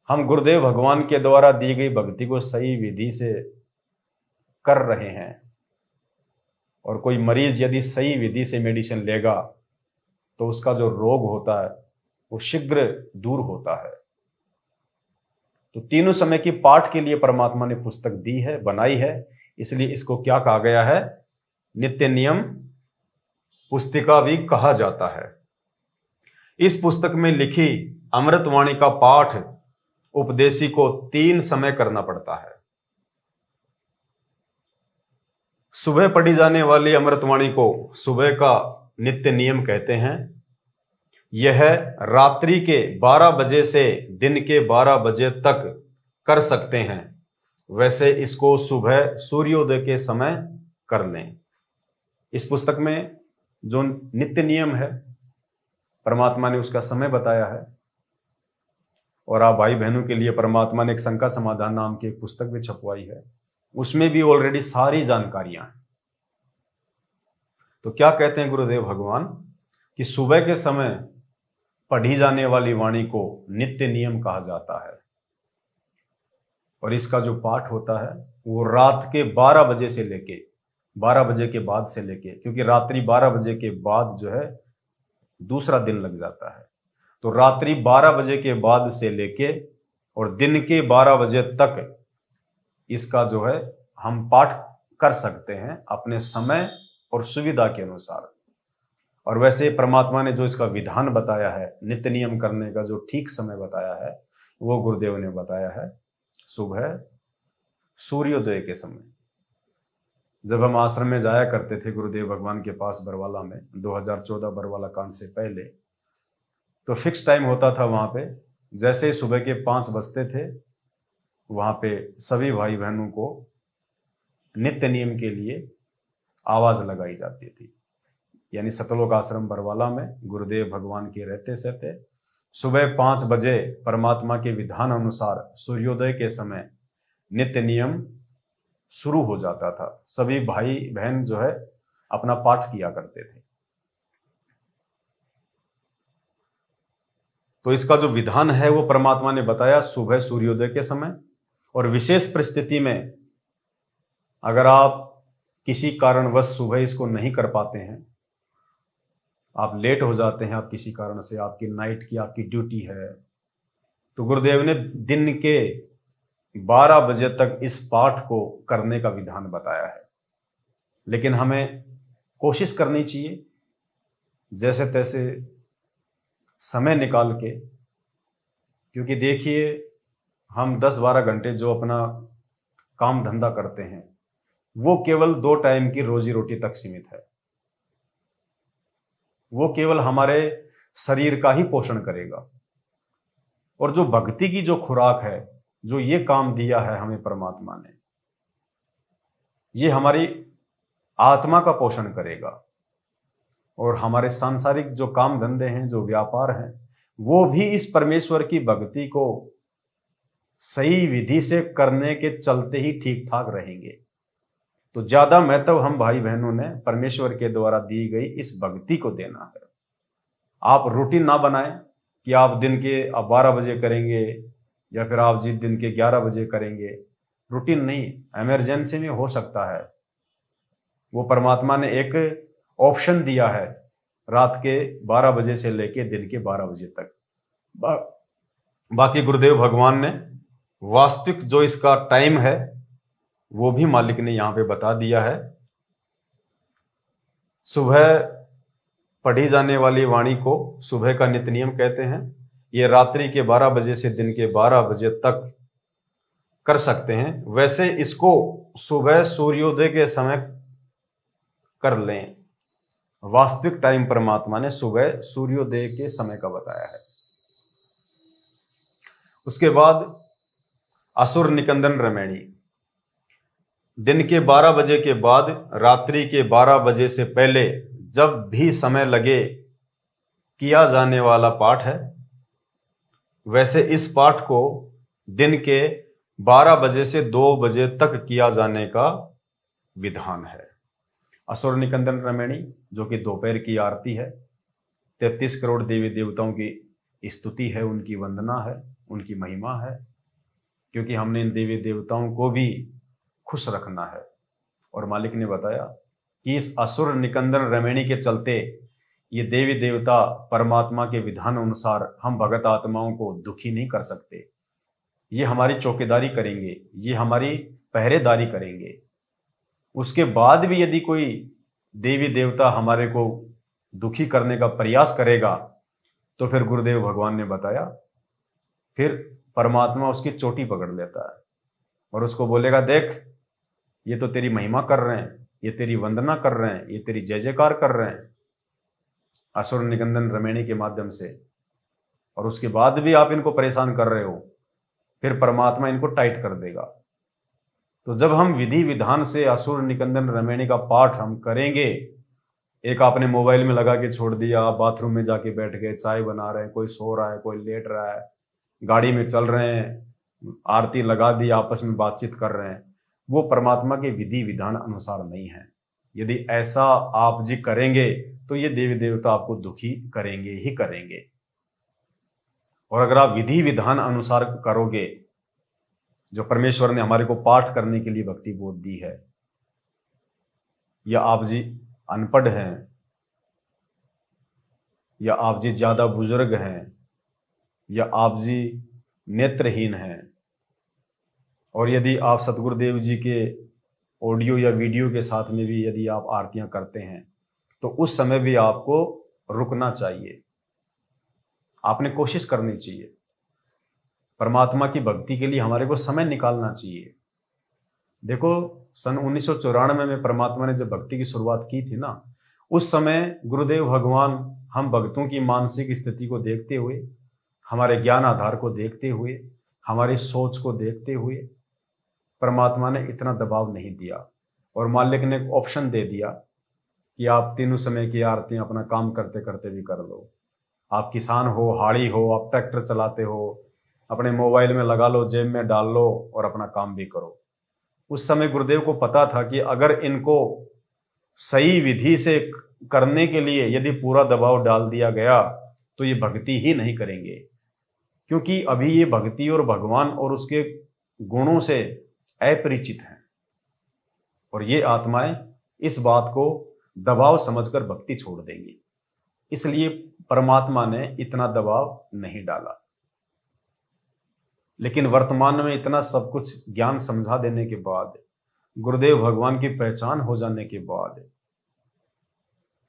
हम गुरुदेव भगवान के द्वारा दी गई भक्ति को सही विधि से कर रहे हैं। और कोई मरीज यदि सही विधि से मेडिसिन लेगा, तो उसका जो रोग होता है वो शीघ्र दूर होता है। तो तीनों समय की पाठ के लिए परमात्मा ने पुस्तक दी है, बनाई है, इसलिए इसको क्या कहा गया है? नित्य नियम पुस्तिका भी कहा जाता है। इस पुस्तक में लिखी अमृतवाणी का पाठ उपदेशी को 3 समय करना पड़ता है। सुबह पढ़ी जाने वाली अमृतवाणी को सुबह का नित्य नियम कहते हैं। यह रात्रि के 12 बजे से दिन के 12 बजे तक कर सकते हैं। वैसे इसको सुबह सूर्योदय के समय कर लें। इस पुस्तक में जो नित्य नियम है, परमात्मा ने उसका समय बताया है। और आप भाई बहनों के लिए परमात्मा ने एक शंका समाधान नाम की एक पुस्तक भी छपवाई है, उसमें भी ऑलरेडी सारी जानकारियां हैं। तो क्या कहते हैं गुरुदेव भगवान कि सुबह के समय पढ़ी जाने वाली वाणी को नित्य नियम कहा जाता है, और इसका जो पाठ होता है वो रात के 12 बजे से लेके 12 बजे के बाद से लेके, क्योंकि रात्रि 12 बजे के बाद जो है दूसरा दिन लग जाता है, तो रात्रि 12 बजे के बाद से लेके और दिन के 12 बजे तक इसका जो है हम पाठ कर सकते हैं अपने समय और सुविधा के अनुसार। और वैसे परमात्मा ने जो इसका विधान बताया है, नित्य नियम करने का जो ठीक समय बताया है, वो गुरुदेव ने बताया है सुबह सूर्योदय के समय। जब हम आश्रम में जाया करते थे गुरुदेव भगवान के पास बरवाला में, 2014 बरवाला कांड से पहले, तो फिक्स टाइम होता था वहां पे। जैसे ही सुबह के 5 बजते थे, वहां पे सभी भाई बहनों को नित्य नियम के लिए आवाज लगाई जाती थी। यानी सतलोक आश्रम बरवाला में गुरुदेव भगवान के रहते सहते सुबह 5 बजे परमात्मा के विधान अनुसार सूर्योदय के समय नित्य नियम शुरू हो जाता था। सभी भाई बहन जो है अपना पाठ किया करते थे। तो इसका जो विधान है वो परमात्मा ने बताया सुबह सूर्योदय के समय। और विशेष परिस्थिति में अगर आप किसी कारणवश सुबह इसको नहीं कर पाते हैं, आप लेट हो जाते हैं, आप किसी कारण से, आपकी नाइट की आपकी ड्यूटी है, तो गुरुदेव ने दिन के 12 बजे तक इस पाठ को करने का विधान बताया है। लेकिन हमें कोशिश करनी चाहिए जैसे तैसे समय निकाल के, क्योंकि देखिए हम 10-12 घंटे जो अपना काम धंधा करते हैं वो केवल 2 टाइम की रोजी रोटी तक सीमित है। वो केवल हमारे शरीर का ही पोषण करेगा। और जो भक्ति की जो खुराक है, जो ये काम दिया है हमें परमात्मा ने, ये हमारी आत्मा का पोषण करेगा। और हमारे सांसारिक जो काम धंधे हैं, जो व्यापार हैं, वो भी इस परमेश्वर की भक्ति को सही विधि से करने के चलते ही ठीक ठाक रहेंगे। तो ज्यादा महत्व हम भाई बहनों ने परमेश्वर के द्वारा दी गई इस भक्ति को देना है। आप रूटीन ना बनाएं कि आप दिन के 12 बजे करेंगे या फिर आप जिस दिन के 11 बजे करेंगे। रूटीन नहीं, इमरजेंसी में हो सकता है। वो परमात्मा ने एक ऑप्शन दिया है रात के 12 बजे से लेके दिन के 12 बजे तक। बाकी गुरुदेव भगवान ने वास्तविक जो इसका टाइम है वो भी मालिक ने यहां पे बता दिया है। सुबह पढ़ी जाने वाली वाणी को सुबह का नित्य नियम कहते हैं। ये रात्रि के 12 बजे से दिन के 12 बजे तक कर सकते हैं। वैसे इसको सुबह सूर्योदय के समय कर लें। वास्तविक टाइम परमात्मा ने सुबह सूर्योदय के समय का बताया है। उसके बाद असुर निकंदन रमैणी, दिन के 12 बजे के बाद रात्रि के 12 बजे से पहले जब भी समय लगे किया जाने वाला पाठ है। वैसे इस पाठ को दिन के 12 बजे से 2 बजे तक किया जाने का विधान है। असुर निकंदन रमैणी जो कि दोपहर की आरती है, 33 करोड़ देवी देवताओं की स्तुति है, उनकी वंदना है, उनकी महिमा है, क्योंकि हमने इन देवी देवताओं को भी खुश रखना है। और मालिक ने बताया कि इस असुर निकंदन रमैणी के चलते ये देवी देवता परमात्मा के विधान अनुसार हम भगत आत्माओं को दुखी नहीं कर सकते। ये हमारी चौकीदारी करेंगे, ये हमारी पहरेदारी करेंगे। उसके बाद भी यदि कोई देवी देवता हमारे को दुखी करने का प्रयास करेगा तो फिर गुरुदेव भगवान ने बताया फिर परमात्मा उसकी चोटी पकड़ लेता है और उसको बोलेगा, देख ये तो तेरी महिमा कर रहे हैं, ये तेरी वंदना कर रहे हैं, ये तेरी जय जयकार कर रहे हैं असुर निकंदन रमैणी के माध्यम से, और उसके बाद भी आप इनको परेशान कर रहे हो, फिर परमात्मा इनको टाइट कर देगा। तो जब हम विधि विधान से असुर निकंदन रमैणी का पाठ हम करेंगे, एक आपने मोबाइल में लगा के छोड़ दिया, आप बाथरूम में जाके बैठ गए, चाय बना रहे हैं, कोई सो रहा है, कोई लेट रहा है, गाड़ी में चल रहे हैं, आरती लगा दी, आपस में बातचीत कर रहे हैं, वो परमात्मा के विधि विधान अनुसार नहीं है। यदि ऐसा आप जी करेंगे तो ये देवी देवता आपको दुखी करेंगे ही करेंगे। और अगर आप विधि विधान अनुसार करोगे, जो परमेश्वर ने हमारे को पाठ करने के लिए भक्ति बोध दी है, या आप जी अनपढ़ हैं, या आप जी ज्यादा बुजुर्ग हैं, या आप जी नेत्रहीन हैं, और यदि आप सतगुरुदेव जी के ऑडियो या वीडियो के साथ में भी यदि आप आरतियां करते हैं तो उस समय भी आपको रुकना चाहिए, आपने कोशिश करनी चाहिए। परमात्मा की भक्ति के लिए हमारे को समय निकालना चाहिए। देखो सन 1994 में परमात्मा ने जब भक्ति की शुरुआत की थी ना, उस समय गुरुदेव भगवान हम भक्तों की मानसिक स्थिति को देखते हुए, हमारे ज्ञान आधार को देखते हुए, हमारी सोच को देखते हुए परमात्मा ने इतना दबाव नहीं दिया। और मालिक ने एक ऑप्शन दे दिया कि आप तीनों समय की आरतियां अपना काम करते करते भी कर लो। आप किसान हो, हाड़ी हो, आप ट्रैक्टर चलाते हो, अपने मोबाइल में लगा लो, जेब में डाल लो और अपना काम भी करो। उस समय गुरुदेव को पता था कि अगर इनको सही विधि से करने के लिए यदि पूरा दबाव डाल दिया गया तो ये भक्ति ही नहीं करेंगे, क्योंकि अभी ये भक्ति और भगवान और उसके गुणों से अपरिचित हैं और ये आत्माएं इस बात को दबाव समझकर भक्ति छोड़ देंगी। इसलिए परमात्मा ने इतना दबाव नहीं डाला। लेकिन वर्तमान में इतना सब कुछ ज्ञान समझा देने के बाद, गुरुदेव भगवान की पहचान हो जाने के बाद,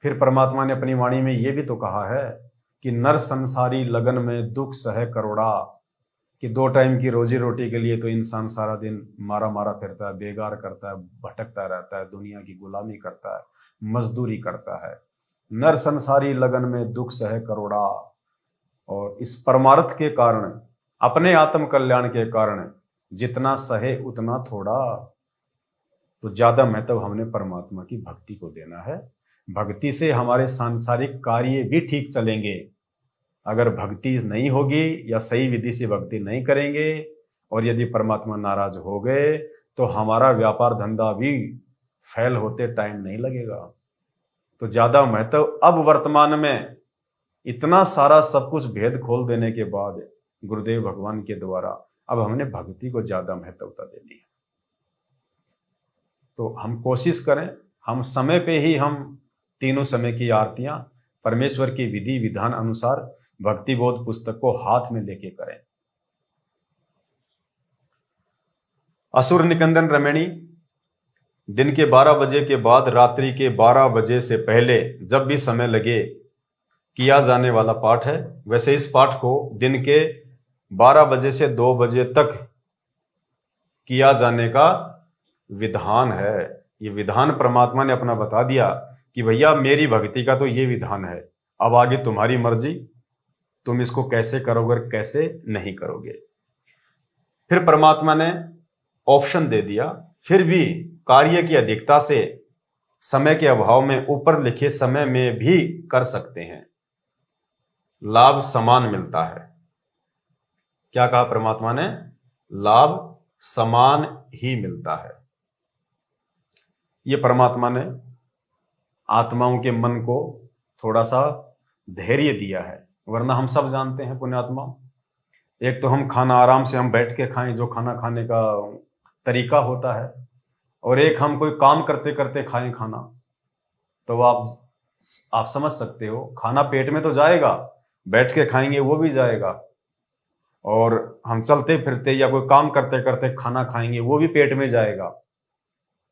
फिर परमात्मा ने अपनी वाणी में यह भी तो कहा है कि नर संसारी लगन में दुख सह करोड़ा, कि 2 टाइम की रोजी रोटी के लिए तो इंसान सारा दिन मारा मारा फिरता है, बेगार करता है, भटकता रहता है, दुनिया की गुलामी करता है, मजदूरी करता है। नर संसारी लगन में दुख सह करोड़ा, और इस परमार्थ के कारण, अपने आत्म कल्याण के कारण जितना सहे उतना थोड़ा। तो ज्यादा महत्व हमने परमात्मा की भक्ति को देना है। भक्ति से हमारे सांसारिक कार्य भी ठीक चलेंगे। अगर भक्ति नहीं होगी या सही विधि से भक्ति नहीं करेंगे और यदि परमात्मा नाराज हो गए तो हमारा व्यापार धंधा भी फेल होते टाइम नहीं लगेगा। तो ज्यादा महत्व अब वर्तमान में इतना सारा सब कुछ भेद खोल देने के बाद गुरुदेव भगवान के द्वारा अब हमने भक्ति को ज्यादा महत्वता देनी है। तो हम कोशिश करें, हम समय पे ही हम तीनों समय की आरतियां परमेश्वर की विधि विधान अनुसार भक्ति बोध पुस्तक को हाथ में लेके करें। असुर निकंदन रमणी, दिन के 12 बजे के बाद रात्रि के 12 बजे से पहले जब भी समय लगे किया जाने वाला पाठ है। वैसे इस पाठ को दिन के 12 बजे से 2 बजे तक किया जाने का विधान है। ये विधान परमात्मा ने अपना बता दिया कि भैया मेरी भक्ति का तो ये विधान है, अब आगे तुम्हारी मर्जी, तुम इसको कैसे करोगे और कैसे नहीं करोगे। फिर परमात्मा ने ऑप्शन दे दिया, फिर भी कार्य की अधिकता से समय के अभाव में ऊपर लिखे समय में भी कर सकते हैं, लाभ समान मिलता है। क्या कहा परमात्मा ने? लाभ समान ही मिलता है। ये परमात्मा ने आत्माओं के मन को थोड़ा सा धैर्य दिया है, वरना हम सब जानते हैं पुण्यात्मा, एक तो हम खाना आराम से हम बैठ के खाएं जो खाना खाने का तरीका होता है, और एक हम कोई काम करते करते खाएं खाना। तो आप समझ सकते हो, खाना पेट में तो जाएगा, बैठ के खाएंगे वो भी जाएगा, और हम चलते फिरते या कोई काम करते करते खाना खाएंगे वो भी पेट में जाएगा।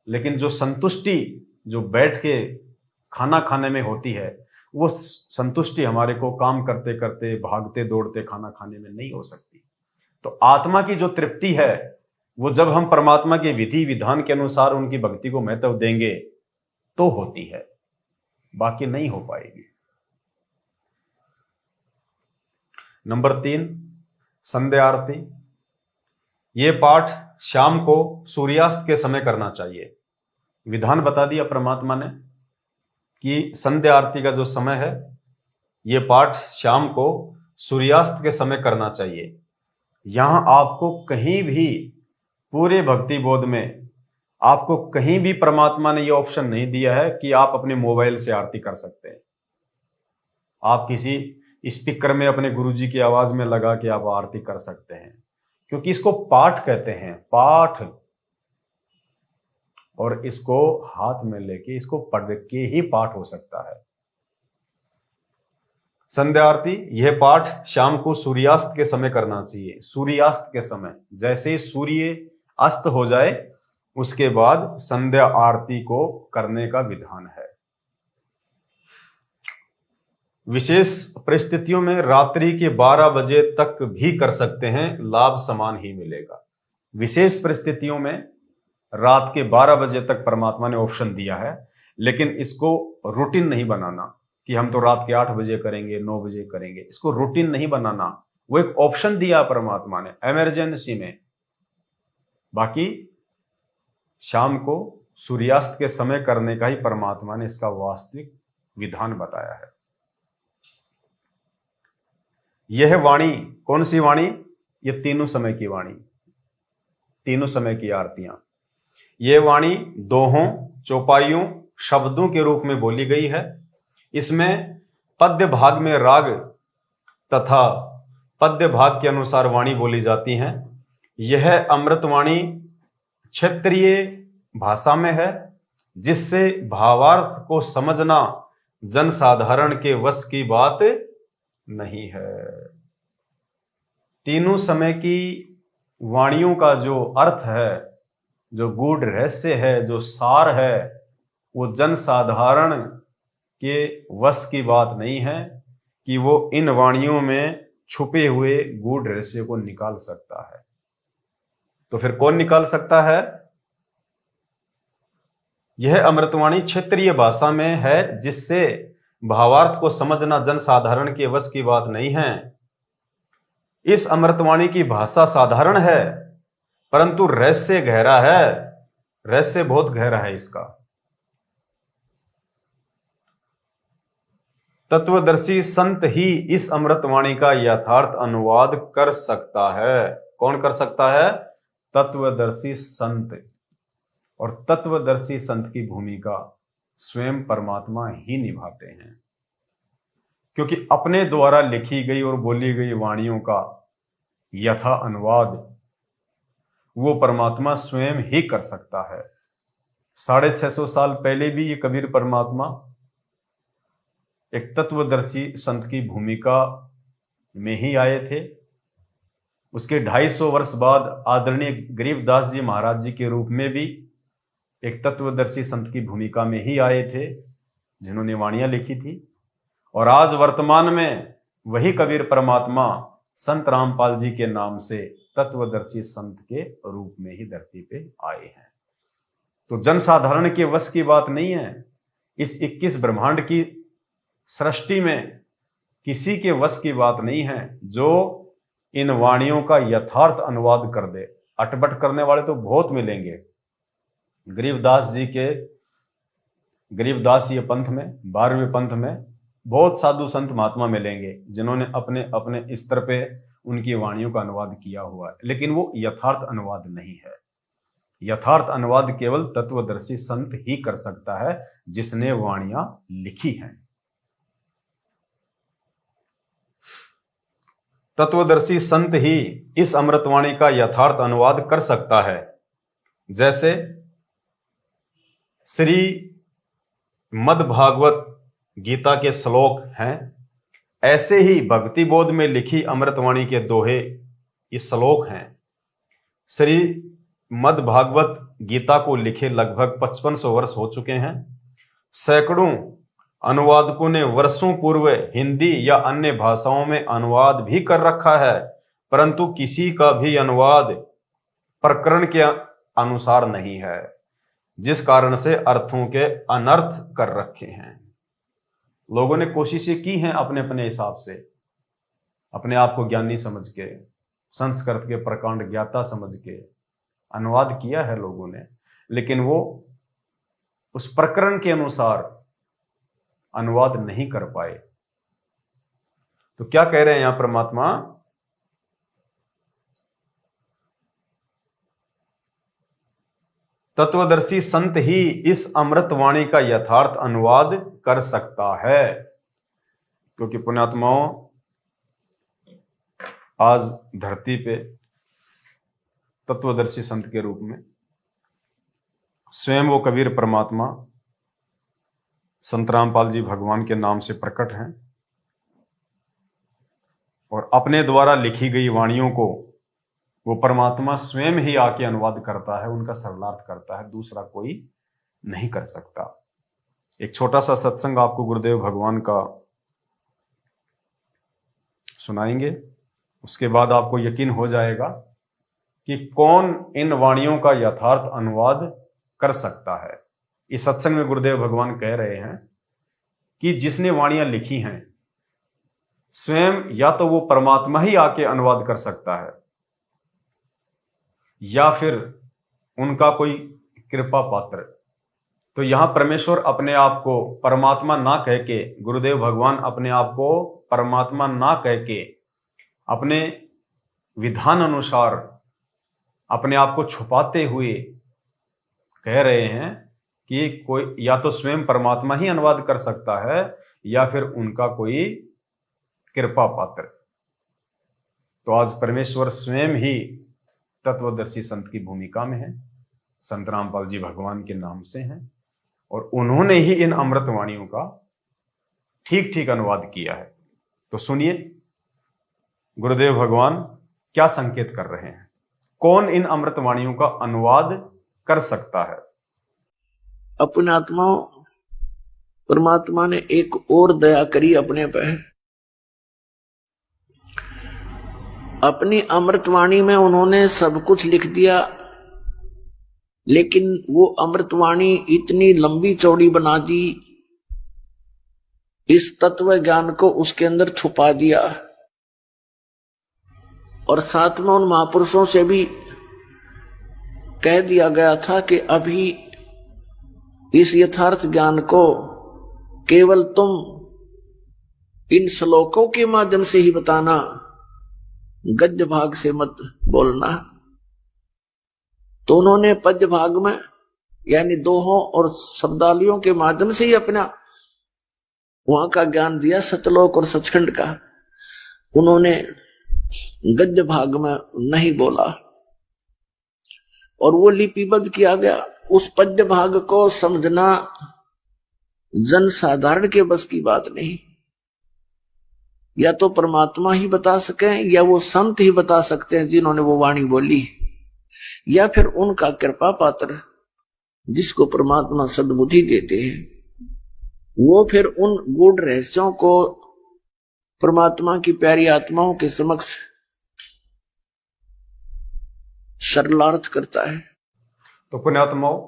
लेकिन जो संतुष्टि जो बैठ के खाना खाने में होती है, वो संतुष्टि हमारे को काम करते करते भागते दौड़ते खाना खाने में नहीं हो सकती। तो आत्मा की जो तृप्ति है वो जब हम परमात्मा के विधि विधान के अनुसार उनकी भक्ति को महत्व देंगे तो होती है, बाकी नहीं हो पाएगी। नंबर 3, संध्या आरती। ये पाठ शाम को सूर्यास्त के समय करना चाहिए। विधान बता दिया परमात्मा ने कि संध्या आरती का जो समय है ये पाठ शाम को सूर्यास्त के समय करना चाहिए। यहां आपको कहीं भी पूरे भक्ति बोध में आपको कहीं भी परमात्मा ने ये ऑप्शन नहीं दिया है कि आप अपने मोबाइल से आरती कर सकते हैं। आप किसी स्पीकर में अपने गुरुजी की आवाज में लगा के आप आरती कर सकते हैं, क्योंकि इसको पाठ कहते हैं, पाठ, और इसको हाथ में लेके इसको पढ़ के ही पाठ हो सकता है। संध्या आरती यह पाठ शाम को सूर्यास्त के समय करना चाहिए। सूर्यास्त के समय, जैसे ही सूर्य अस्त हो जाए उसके बाद संध्या आरती को करने का विधान है। विशेष परिस्थितियों में रात्रि के 12 बजे तक भी कर सकते हैं, लाभ समान ही मिलेगा। विशेष परिस्थितियों में रात के 12 बजे तक परमात्मा ने ऑप्शन दिया है, लेकिन इसको रूटीन नहीं बनाना कि हम तो रात के 8 बजे करेंगे, 9 बजे करेंगे। इसको रूटीन नहीं बनाना, वो एक ऑप्शन दिया परमात्मा ने इमरजेंसी में। बाकी शाम को सूर्यास्त के समय करने का ही परमात्मा ने इसका वास्तविक विधान बताया है। यह वाणी कौन सी वाणी? ये तीनों समय की वाणी, तीनों समय की आरतियां। यह वाणी दोहों, चौपाइयों, शब्दों के रूप में बोली गई है। इसमें पद्य भाग में राग तथा पद्य भाग के अनुसार वाणी बोली जाती हैं। यह अमृतवाणी क्षेत्रीय भाषा में है, जिससे भावार्थ को समझना जनसाधारण के वश की बात नहीं है। तीनों समय की वाणियों का जो अर्थ है, जो गूढ़ रहस्य है, जो सार है, वो जनसाधारण के वश की बात नहीं है कि वो इन वाणियों में छुपे हुए गूढ़ रहस्य को निकाल सकता है। तो फिर कौन निकाल सकता है? यह अमृतवाणी क्षेत्रीय भाषा में है, जिससे भावार्थ को समझना जनसाधारण के वश की बात नहीं है। इस अमृतवाणी की भाषा साधारण है, परंतु रहस्य गहरा है, रहस्य बहुत गहरा है इसका। तत्वदर्शी संत ही इस अमृतवाणी का यथार्थ अनुवाद कर सकता है। कौन कर सकता है? तत्वदर्शी संत। और तत्वदर्शी संत की भूमिका स्वयं परमात्मा ही निभाते हैं, क्योंकि अपने द्वारा लिखी गई और बोली गई वाणियों का यथा अनुवाद वो परमात्मा स्वयं ही कर सकता है। 650 साल पहले भी ये कबीर परमात्मा एक तत्वदर्शी संत की भूमिका में ही आए थे। उसके 250 वर्ष बाद आदरणीय गरीबदास जी महाराज जी के रूप में भी एक तत्वदर्शी संत की भूमिका में ही आए थे, जिन्होंने वाणियां लिखी थी। और आज वर्तमान में वही कबीर परमात्मा संत रामपाल जी के नाम से तत्वदर्शी संत के रूप में ही धरती पे आए हैं। तो जनसाधारण के वश की बात नहीं है। इस 21 ब्रह्मांड की सृष्टि में किसी के वश की बात नहीं है जो इन वाणियों का यथार्थ अनुवाद कर दे। अटपट करने वाले तो बहुत मिलेंगे। गरीबदास जी के गरीबदासीय पंथ में, 12वें पंथ में बहुत साधु संत महात्मा मिलेंगे जिन्होंने अपने अपने स्तर पे उनकी वाणियों का अनुवाद किया हुआ है, लेकिन वो यथार्थ अनुवाद नहीं है। यथार्थ अनुवाद केवल तत्वदर्शी संत ही कर सकता है, जिसने वाणियां लिखी हैं। तत्वदर्शी संत ही इस अमृतवाणी का यथार्थ अनुवाद कर सकता है। जैसे श्री मद्भागवत गीता के श्लोक हैं, ऐसे ही भक्ति बोध में लिखी अमृतवाणी के दोहे ये श्लोक हैं। श्री मद्भागवत गीता को लिखे लगभग 5500 वर्ष हो चुके हैं। सैकड़ों अनुवादकों ने वर्षों पूर्व हिंदी या अन्य भाषाओं में अनुवाद भी कर रखा है, परंतु किसी का भी अनुवाद प्रकरण के अनुसार नहीं है, जिस कारण से अर्थों के अनर्थ कर रखे हैं। लोगों ने कोशिशें की हैं अपने अपने हिसाब से, अपने आप को ज्ञानी समझ के, संस्कृत के प्रकांड ज्ञाता समझ के अनुवाद किया है लोगों ने, लेकिन वो उस प्रकरण के अनुसार अनुवाद नहीं कर पाए। तो क्या कह रहे हैं यहां परमात्मा? तत्वदर्शी संत ही इस अमृतवाणी का यथार्थ अनुवाद कर सकता है, क्योंकि पुण्यात्माओं आज धरती पे तत्वदर्शी संत के रूप में स्वयं वो कबीर परमात्मा संत रामपाल जी भगवान के नाम से प्रकट हैं और अपने द्वारा लिखी गई वाणियों को वो परमात्मा स्वयं ही आके अनुवाद करता है, उनका सरलार्थ करता है, दूसरा कोई नहीं कर सकता। एक छोटा सा सत्संग आपको गुरुदेव भगवान का सुनाएंगे, उसके बाद आपको यकीन हो जाएगा कि कौन इन वाणियों का यथार्थ अनुवाद कर सकता है। इस सत्संग में गुरुदेव भगवान कह रहे हैं कि जिसने वाणियां लिखी हैं स्वयं या तो वो परमात्मा ही आके अनुवाद कर सकता है, या फिर उनका कोई कृपा पात्र तो यहां परमेश्वर अपने आप को परमात्मा ना कह के, गुरुदेव भगवान अपने आप को परमात्मा ना कह के अपने विधान अनुसार अपने आप को छुपाते हुए कह रहे हैं कि कोई या तो स्वयं परमात्मा ही अनुवाद कर सकता है या फिर उनका कोई कृपा पात्र। तो आज परमेश्वर स्वयं ही तत्वदर्शी संत की भूमिका में है, संत रामपाल जी भगवान के नाम से हैं, और उन्होंने ही इन अमृतवाणियों का ठीक ठीक अनुवाद किया है। तो सुनिए गुरुदेव भगवान क्या संकेत कर रहे हैं, कौन इन अमृतवाणियों का अनुवाद कर सकता है। अपने आत्मा परमात्मा ने एक और दया करी अपने पे। अपनी अमृतवाणी में उन्होंने सब कुछ लिख दिया, लेकिन वो अमृतवाणी इतनी लंबी चौड़ी बना दी, इस तत्व ज्ञान को उसके अंदर छुपा दिया। और साथ में उन महापुरुषों से भी कह दिया गया था कि अभी इस यथार्थ ज्ञान को केवल तुम इन श्लोकों के माध्यम से ही बताना, गद्य भाग से मत बोलना। तो उन्होंने पद्य भाग में यानी दोहों और शब्दावलियों के माध्यम से ही अपना वहां का ज्ञान दिया, सतलोक और सचखंड का। उन्होंने गद्य भाग में नहीं बोला और वो लिपिबद्ध किया गया। उस पद्य भाग को समझना जन साधारण के बस की बात नहीं। या तो परमात्मा ही बता सके या वो संत ही बता सकते हैं जिन्होंने वो वाणी बोली, या फिर उनका कृपा पात्र जिसको परमात्मा सद्बुद्धि देते हैं, वो फिर उन गूढ़ रहस्यों को परमात्मा की प्यारी आत्माओं के समक्ष सरलार्थ करता है। तो पुण्यात्माओं,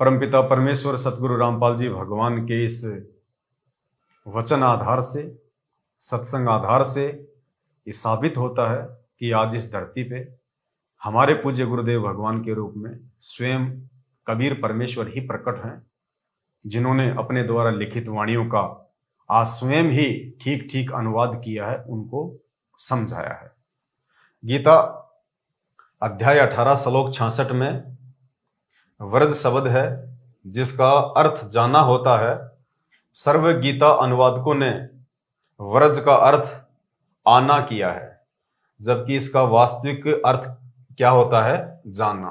परमपिता परमेश्वर सतगुरु रामपाल जी भगवान के इस वचन आधार से, सत्संग आधार से ये साबित होता है कि आज इस धरती पे हमारे पूज्य गुरुदेव भगवान के रूप में स्वयं कबीर परमेश्वर ही प्रकट हैं, जिन्होंने अपने द्वारा लिखित वाणियों का आज स्वयं ही ठीक ठीक अनुवाद किया है, उनको समझाया है। गीता अध्याय 18 श्लोक 66 में व्रज शब्द है जिसका अर्थ जाना होता है। सर्व गीता अनुवादकों ने व्रज का अर्थ आना किया है, जबकि इसका वास्तविक अर्थ क्या होता है? जानना।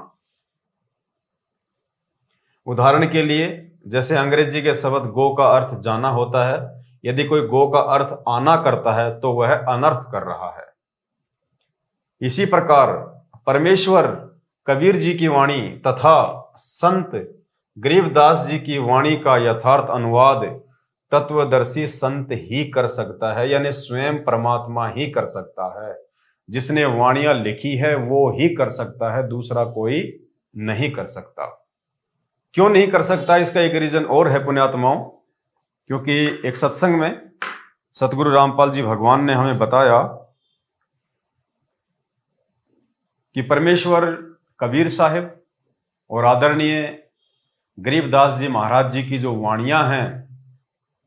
उदाहरण के लिए, जैसे अंग्रेजी के शब्द गो का अर्थ जाना होता है, यदि कोई गो का अर्थ आना करता है तो वह अनर्थ कर रहा है। इसी प्रकार परमेश्वर कबीर जी की वाणी तथा संत गरीबदास जी की वाणी का यथार्थ अनुवाद तत्वदर्शी संत ही कर सकता है, यानी स्वयं परमात्मा ही कर सकता है। जिसने वाणियां लिखी है वो ही कर सकता है, दूसरा कोई नहीं कर सकता। क्यों नहीं कर सकता? इसका एक रीजन और है पुण्यात्माओं, क्योंकि एक सत्संग में सतगुरु रामपाल जी भगवान ने हमें बताया कि परमेश्वर कबीर साहिब और आदरणीय गरीबदास जी महाराज जी की जो वाणियां हैं,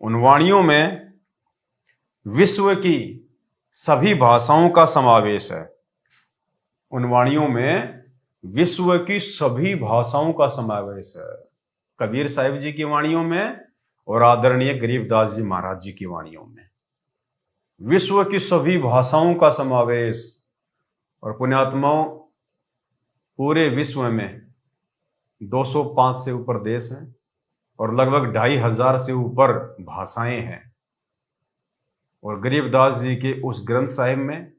उन वाणियों में विश्व की सभी भाषाओं का समावेश है। उन वाणियों में विश्व की सभी भाषाओं का समावेश है, कबीर साहिब जी की वाणियों में और आदरणीय गरीबदास जी महाराज जी की वाणियों में विश्व की सभी भाषाओं का समावेश। और पुण्यात्माओं, पूरे विश्व में 205 से ऊपर देश हैं और लगभग 2500 से ऊपर भाषाएं हैं। और गरीबदास जी के उस ग्रंथ साहिब में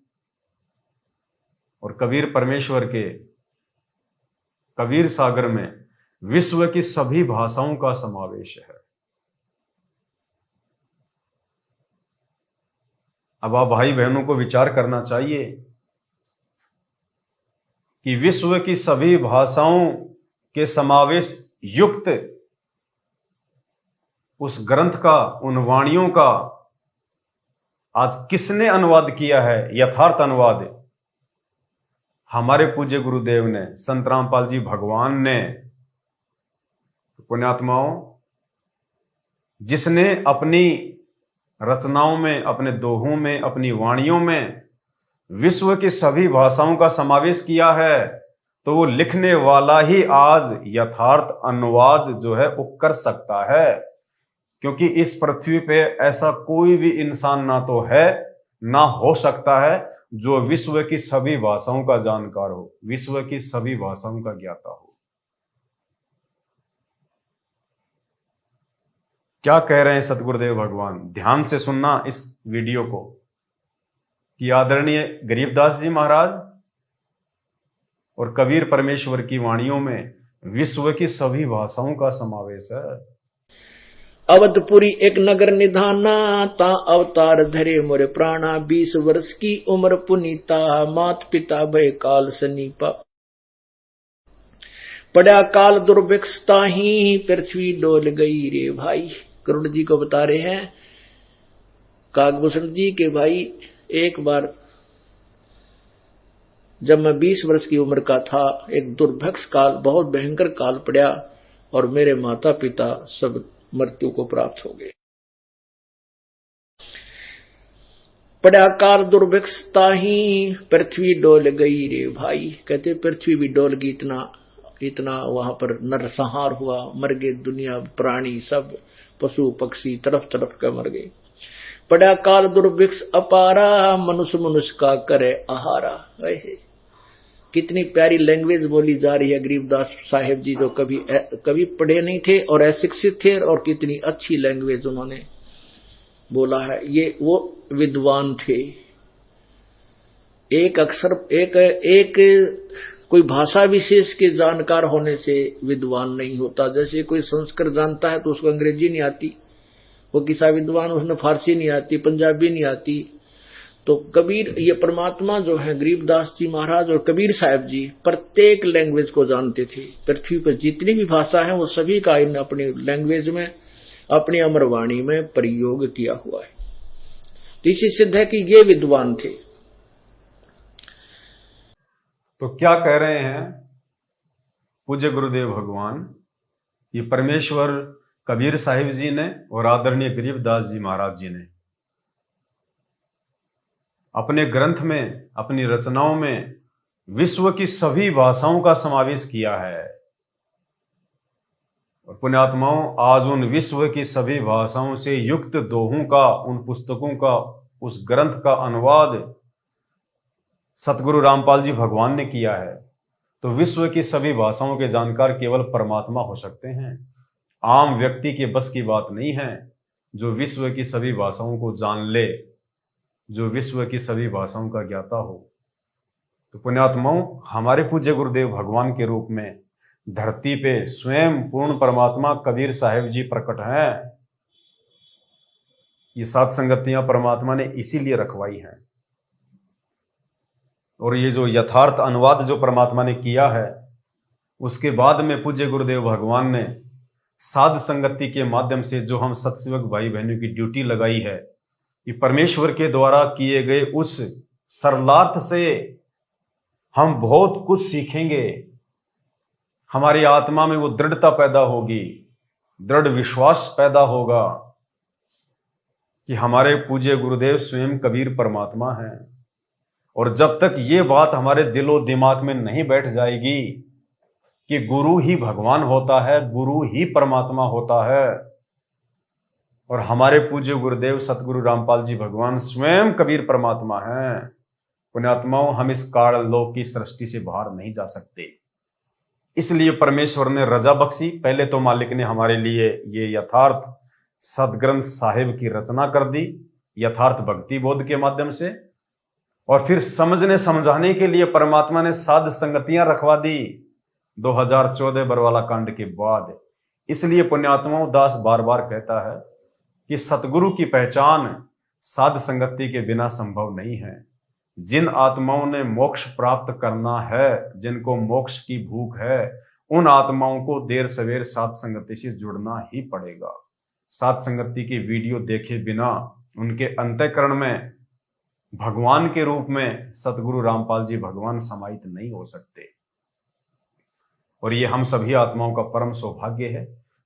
और कबीर परमेश्वर के कबीर सागर में विश्व की सभी भाषाओं का समावेश है। अब आप भाई बहनों को विचार करना चाहिए कि विश्व की सभी भाषाओं के समावेश युक्त उस ग्रंथ का, उन वाणियों का आज किसने अनुवाद किया है? यथार्थ अनुवाद हमारे पूज्य गुरुदेव ने, संत रामपाल जी भगवान ने। पुण्यात्माओं, जिसने अपनी रचनाओं में, अपने दोहों में, अपनी वाणियों में विश्व की सभी भाषाओं का समावेश किया है, तो वो लिखने वाला ही आज यथार्थ अनुवाद जो है वो कर सकता है। क्योंकि इस पृथ्वी पे ऐसा कोई भी इंसान ना तो है ना हो सकता है जो विश्व की सभी भाषाओं का जानकार हो, विश्व की सभी भाषाओं का ज्ञाता हो। क्या कह रहे हैं सतगुरुदेव भगवान? ध्यान से सुनना इस वीडियो को कि आदरणीय गरीबदास जी महाराज और कबीर परमेश्वर की वाणियों में विश्व की सभी भाषाओं का समावेश है। अवधपुरी एक नगर निधाना, ता अवतार धरे मोरे प्राणा, 20 वर्ष की उम्र पुनीता, मात पिता भय काल सनीपा, पड़ा काल दुर्भिक्षता ही, पृथ्वी डोल गई रे भाई। करुण जी को बता रहे हैं काकभूषण जी के भाई, एक बार जब मैं 20 वर्ष की उम्र का था, एक दुर्भिक्ष काल, बहुत भयंकर काल पड़ा और मेरे माता पिता सब मृत्यु को प्राप्त हो गए। पड़ा काल दुर्भिक्षता ही, पृथ्वी डोल गई रे भाई। कहते पृथ्वी भी डोल गई, इतना वहां पर नरसंहार हुआ, मर गए दुनिया, प्राणी सब, पशु पक्षी तरफ तरफ के मर गए। पड़ा काल दुर्भिक्ष अपारा, मनुष्य मनुष्य का करे आहारा। कितनी प्यारी लैंग्वेज बोली जा रही है गरीबदास साहेब जी, जो कभी पढ़े नहीं थे और अशिक्षित थे, और कितनी अच्छी लैंग्वेज उन्होंने बोला है। ये वो विद्वान थे। एक अक्षर, एक कोई भाषा विशेष के जानकार होने से विद्वान नहीं होता। जैसे कोई संस्कृत जानता है तो उसको अंग्रेजी नहीं आती, वो किसा विद्वान, उसने फारसी नहीं आती, पंजाबी नहीं आती। तो कबीर, ये परमात्मा जो है गरीबदास जी महाराज और कबीर साहब जी, प्रत्येक लैंग्वेज को जानते थे। पृथ्वी पर जितनी भी भाषा है वो सभी का इन अपनी लैंग्वेज में, अपनी अमरवाणी में प्रयोग किया हुआ है। तो इसी सिद्ध है कि ये विद्वान थे। तो क्या कह रहे हैं पूज्य गुरुदेव भगवान? ये परमेश्वर कबीर साहिब जी ने और आदरणीय गरीबदास जी महाराज जी ने अपने ग्रंथ में, अपनी रचनाओं में विश्व की सभी भाषाओं का समावेश किया है। और पुण्यात्माओं, आज उन विश्व की सभी भाषाओं से युक्त दोहों का, उन पुस्तकों का, उस ग्रंथ का अनुवाद सतगुरु रामपाल जी भगवान ने किया है। तो विश्व की सभी भाषाओं के जानकार केवल परमात्मा हो सकते हैं। आम व्यक्ति के बस की बात नहीं है जो विश्व की सभी भाषाओं को जान ले, जो विश्व की सभी भाषाओं का ज्ञाता हो। तो पुण्यात्माओं, हमारे पूज्य गुरुदेव भगवान के रूप में धरती पे स्वयं पूर्ण परमात्मा कबीर साहिब जी प्रकट हैं। ये 7 संगतियां परमात्मा ने इसीलिए रखवाई हैं। और ये जो यथार्थ अनुवाद जो परमात्मा ने किया है, उसके बाद में पूज्य गुरुदेव भगवान ने साध संगति के माध्यम से जो हम सत्सेवक भाई बहनों की ड्यूटी लगाई है, ये परमेश्वर के द्वारा किए गए उस सरलार्थ से हम बहुत कुछ सीखेंगे। हमारी आत्मा में वो दृढ़ता पैदा होगी, दृढ़ विश्वास पैदा होगा कि हमारे पूज्य गुरुदेव स्वयं कबीर परमात्मा हैं। और जब तक ये बात हमारे दिलो दिमाग में नहीं बैठ जाएगी कि गुरु ही भगवान होता है, गुरु ही परमात्मा होता है, और हमारे पूज्य गुरुदेव सतगुरु रामपाल जी भगवान स्वयं कबीर परमात्मा हैं, पुण्यात्माओं, हम इस काल लोक की सृष्टि से बाहर नहीं जा सकते। इसलिए परमेश्वर ने रजा बख्शी। पहले तो मालिक ने हमारे लिए ये यथार्थ सदग्रंथ साहिब की रचना कर दी, यथार्थ भक्ति बोध के माध्यम से, और फिर समझने समझाने के लिए परमात्मा ने साध संगतियां रखवा दी 2014 बरवाला कांड के बाद। इसलिए पुण्यात्माओं, दास बार बार कहता है कि सतगुरु की पहचान साध संगति के बिना संभव नहीं है। जिन आत्माओं ने मोक्ष प्राप्त करना है, जिनको मोक्ष की भूख है, उन आत्माओं को देर सवेर साध संगति से जुड़ना ही पड़ेगा। साध संगति की वीडियो देखे बिना उनके अंतःकरण में भगवान के रूप में सतगुरु रामपाल जी भगवान समाहित नहीं हो सकते। और ये हम सभी आत्माओं का परम सौभाग्य है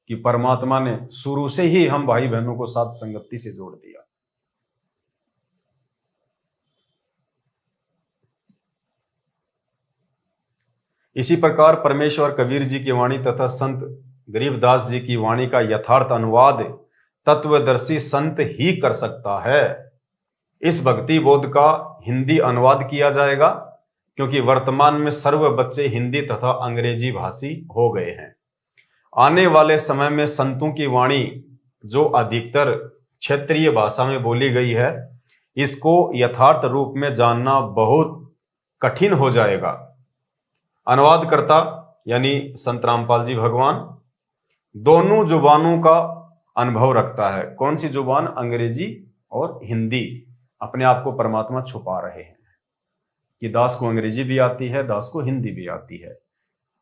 कि परमात्मा ने शुरू से ही हम भाई बहनों को साथ संगति से जोड़ दिया। इसी प्रकार परमेश्वर कबीर जी की वाणी तथा संत गरीबदास जी की वाणी का यथार्थ अनुवाद तत्वदर्शी संत ही कर सकता है। इस भक्ति बोध का हिंदी अनुवाद किया जाएगा, क्योंकि वर्तमान में सर्व बच्चे हिंदी तथा अंग्रेजी भाषी हो गए हैं। आने वाले समय में संतों की वाणी जो अधिकतर क्षेत्रीय भाषा में बोली गई है, इसको यथार्थ रूप में जानना बहुत कठिन हो जाएगा। अनुवादकर्ता यानी संत रामपाल जी भगवान दोनों जुबानों का अनुभव रखता है। कौन सी जुबान? अंग्रेजी और हिंदी। अपने आप को परमात्मा छुपा रहे हैं कि दास को अंग्रेजी भी आती है, दास को हिंदी भी आती है।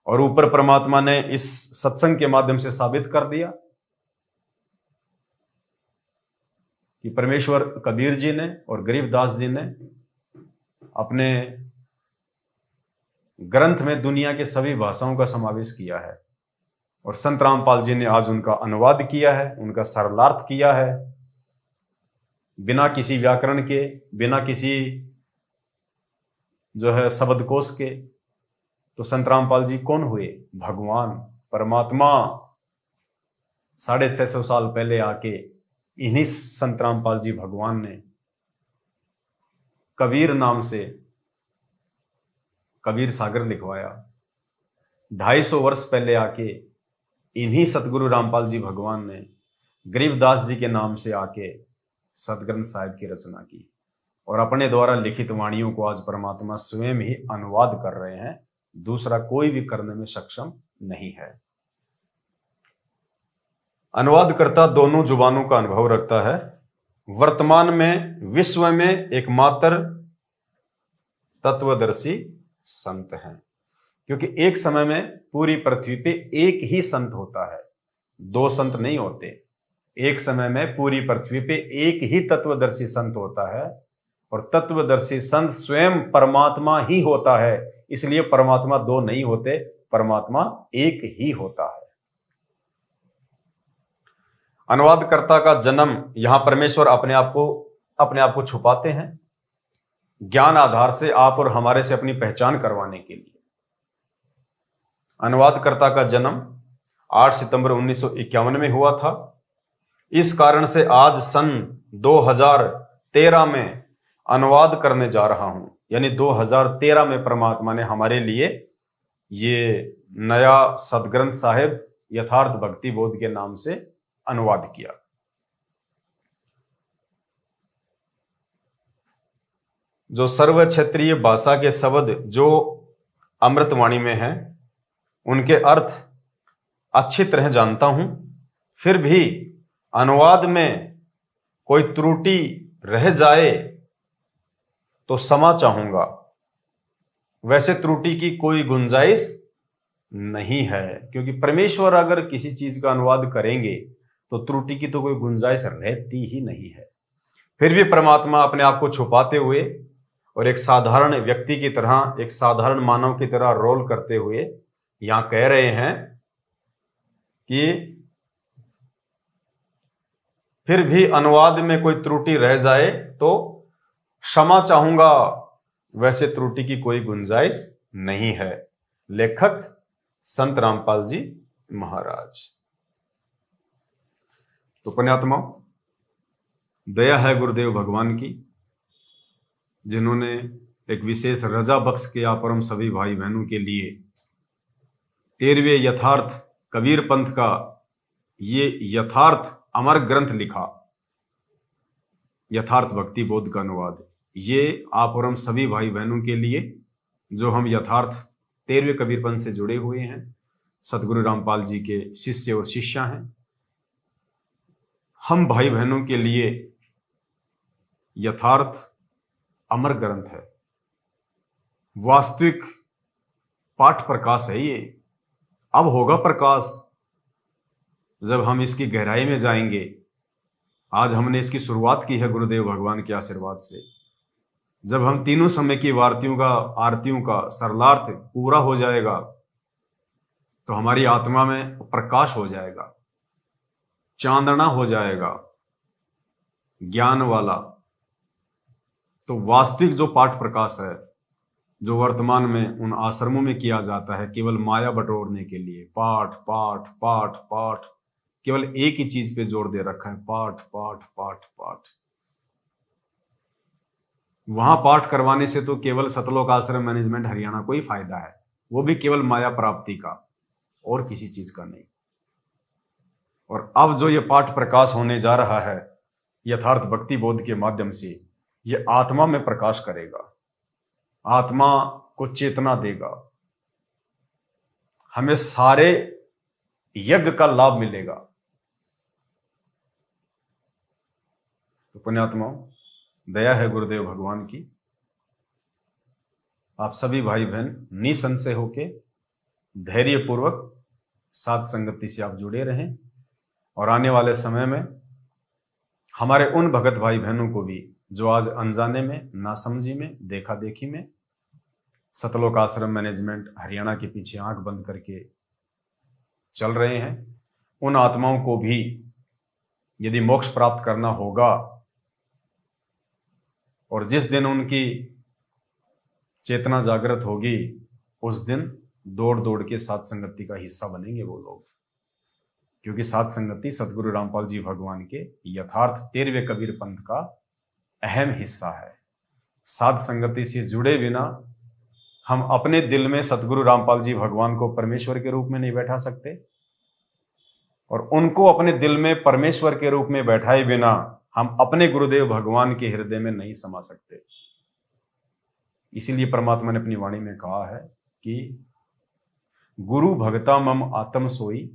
और ऊपर परमात्मा ने इस सत्संग के माध्यम से साबित कर दिया कि परमेश्वर कबीर जी ने और गरीबदास जी ने अपने ग्रंथ में दुनिया के सभी भाषाओं का समावेश किया है, और संत रामपाल जी ने आज उनका अनुवाद किया है, उनका सरलार्थ किया है, बिना किसी व्याकरण के, बिना किसी जो है शब्दकोश के। तो संत रामपाल जी कौन हुए? भगवान परमात्मा 650 साल पहले आके इन्हीं संत रामपाल जी भगवान ने कबीर नाम से कबीर सागर लिखवाया। 250 वर्ष पहले आके इन्हीं सतगुरु रामपाल जी भगवान ने गरीबदास जी के नाम से आके सतग्रंथ साहिब की रचना की, और अपने द्वारा लिखित वाणियों को आज परमात्मा स्वयं ही अनुवाद कर रहे हैं। दूसरा कोई भी करने में सक्षम नहीं है। अनुवादकर्ता दोनों जुबानों का अनुभव रखता है। वर्तमान में विश्व में एकमात्र तत्वदर्शी संत हैं, क्योंकि एक समय में पूरी पृथ्वी पे एक ही संत होता है, दो संत नहीं होते। एक समय में पूरी पृथ्वी पे एक ही तत्वदर्शी संत होता है, और तत्वदर्शी संत स्वयं परमात्मा ही होता है। इसलिए परमात्मा दो नहीं होते, परमात्मा एक ही होता है। अनुवादकर्ता का जन्म, यहां परमेश्वर अपने आप को छुपाते हैं ज्ञान आधार से आप और हमारे से अपनी पहचान करवाने के लिए। अनुवादकर्ता का जन्म 8 सितंबर 1951 में हुआ था। इस कारण से आज सन 2013 में अनुवाद करने जा रहा हूं, यानी 2013 में परमात्मा ने हमारे लिए ये नया सदग्रंथ साहिब यथार्थ भक्ति बोध के नाम से अनुवाद किया। जो सर्व क्षेत्रीय भाषा के शब्द जो अमृतवाणी में हैं, उनके अर्थ अच्छी तरह जानता हूं, फिर भी अनुवाद में कोई त्रुटि रह जाए तो क्षमा चाहूंगा। वैसे त्रुटि की कोई गुंजाइश नहीं है, क्योंकि परमेश्वर अगर किसी चीज का अनुवाद करेंगे तो त्रुटि की तो कोई गुंजाइश रहती ही नहीं है। फिर भी परमात्मा अपने आप को छुपाते हुए और एक साधारण व्यक्ति की तरह, एक साधारण मानव की तरह रोल करते हुए यहां कह रहे हैं कि फिर भी अनुवाद में कोई त्रुटि रह जाए तो क्षमा चाहूंगा। वैसे त्रुटि की कोई गुंजाइश नहीं है। लेखक संत रामपाल जी महाराज। तो पुण्यात्मा, दया है गुरुदेव भगवान की, जिन्होंने एक विशेष रजा बख्श किया पर हम सभी भाई बहनों के लिए 13वें यथार्थ कबीर पंथ का ये यथार्थ अमर ग्रंथ लिखा, यथार्थ भक्ति बोध का अनुवाद। ये आप और हम सभी भाई बहनों के लिए जो हम यथार्थ 13वें कबीर पंथ से जुड़े हुए हैं, सतगुरु रामपाल जी के शिष्य और शिष्या हैं, हम भाई बहनों के लिए यथार्थ अमर ग्रंथ है। वास्तविक पाठ प्रकाश है ये। अब होगा प्रकाश जब हम इसकी गहराई में जाएंगे। आज हमने इसकी शुरुआत की है गुरुदेव भगवान के आशीर्वाद से। जब हम तीनों समय की आरतियों का सरलार्थ पूरा हो जाएगा तो हमारी आत्मा में प्रकाश हो जाएगा। चांदना हो जाएगा ज्ञान वाला, तो वास्तविक जो पाठ प्रकाश है जो वर्तमान में उन आश्रमों में किया जाता है केवल माया बटोरने के लिए, पाठ पाठ पाठ पाठ, केवल एक ही चीज पे जोर दे रखा है, पाठ पाठ पाठ पाठ। वहां पाठ करवाने से तो केवल सतलोक आश्रम मैनेजमेंट हरियाणा को ही फायदा है, वो भी केवल माया प्राप्ति का, और किसी चीज का नहीं। और अब जो ये पाठ प्रकाश होने जा रहा है यथार्थ भक्ति बोध के माध्यम से, ये आत्मा में प्रकाश करेगा, आत्मा को चेतना देगा, हमें सारे यज्ञ का लाभ मिलेगा। तो पुण्यात्माओं, दया है गुरुदेव भगवान की, आप सभी भाई बहन निसंशय होके धैर्यपूर्वक साथ संगति से आप जुड़े रहें, और आने वाले समय में हमारे उन भगत भाई बहनों को भी जो आज अनजाने में, नासमझी में, देखा देखी में सतलोक आश्रम मैनेजमेंट हरियाणा के पीछे आंख बंद करके चल रहे हैं, उन आत्माओं को भी यदि मोक्ष प्राप्त करना होगा, और जिस दिन उनकी चेतना जागृत होगी उस दिन दौड़ दौड़ के सात संगति का हिस्सा बनेंगे वो लोग, क्योंकि सात संगति सतगुरु रामपाल जी भगवान के यथार्थ 13वें कबीर पंथ का अहम हिस्सा है। सात संगति से जुड़े बिना हम अपने दिल में सतगुरु रामपाल जी भगवान को परमेश्वर के रूप में नहीं बैठा सकते, और उनको अपने दिल में परमेश्वर के रूप में बैठाए बिना हम अपने गुरुदेव भगवान के हृदय में नहीं समा सकते। इसीलिए परमात्मा ने अपनी वाणी में कहा है कि गुरु भगता मम आत्म सोई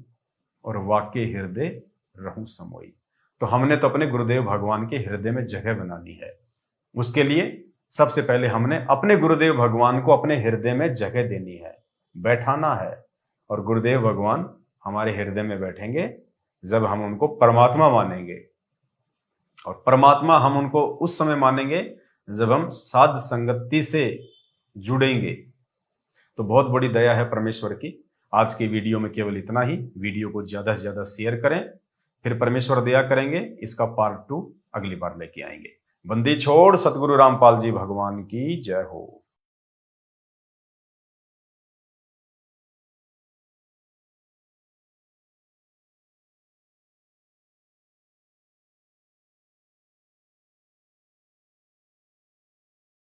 और वाक्य हृदय रहूं समोई। तो हमने तो अपने गुरुदेव भगवान के हृदय में जगह बनानी है। उसके लिए सबसे पहले हमने अपने गुरुदेव भगवान को अपने हृदय में जगह देनी है, बैठाना है, और गुरुदेव भगवान हमारे हृदय में बैठेंगे जब हम उनको परमात्मा मानेंगे, और परमात्मा हम उनको उस समय मानेंगे जब हम साध संगति से जुड़ेंगे। तो बहुत बड़ी दया है परमेश्वर की। आज की वीडियो में केवल इतना ही। वीडियो को ज्यादा से ज्यादा शेयर करें, फिर परमेश्वर दया करेंगे, इसका पार्ट 2 अगली बार लेके आएंगे। बंदी छोड़ सतगुरु रामपाल जी भगवान की जय हो।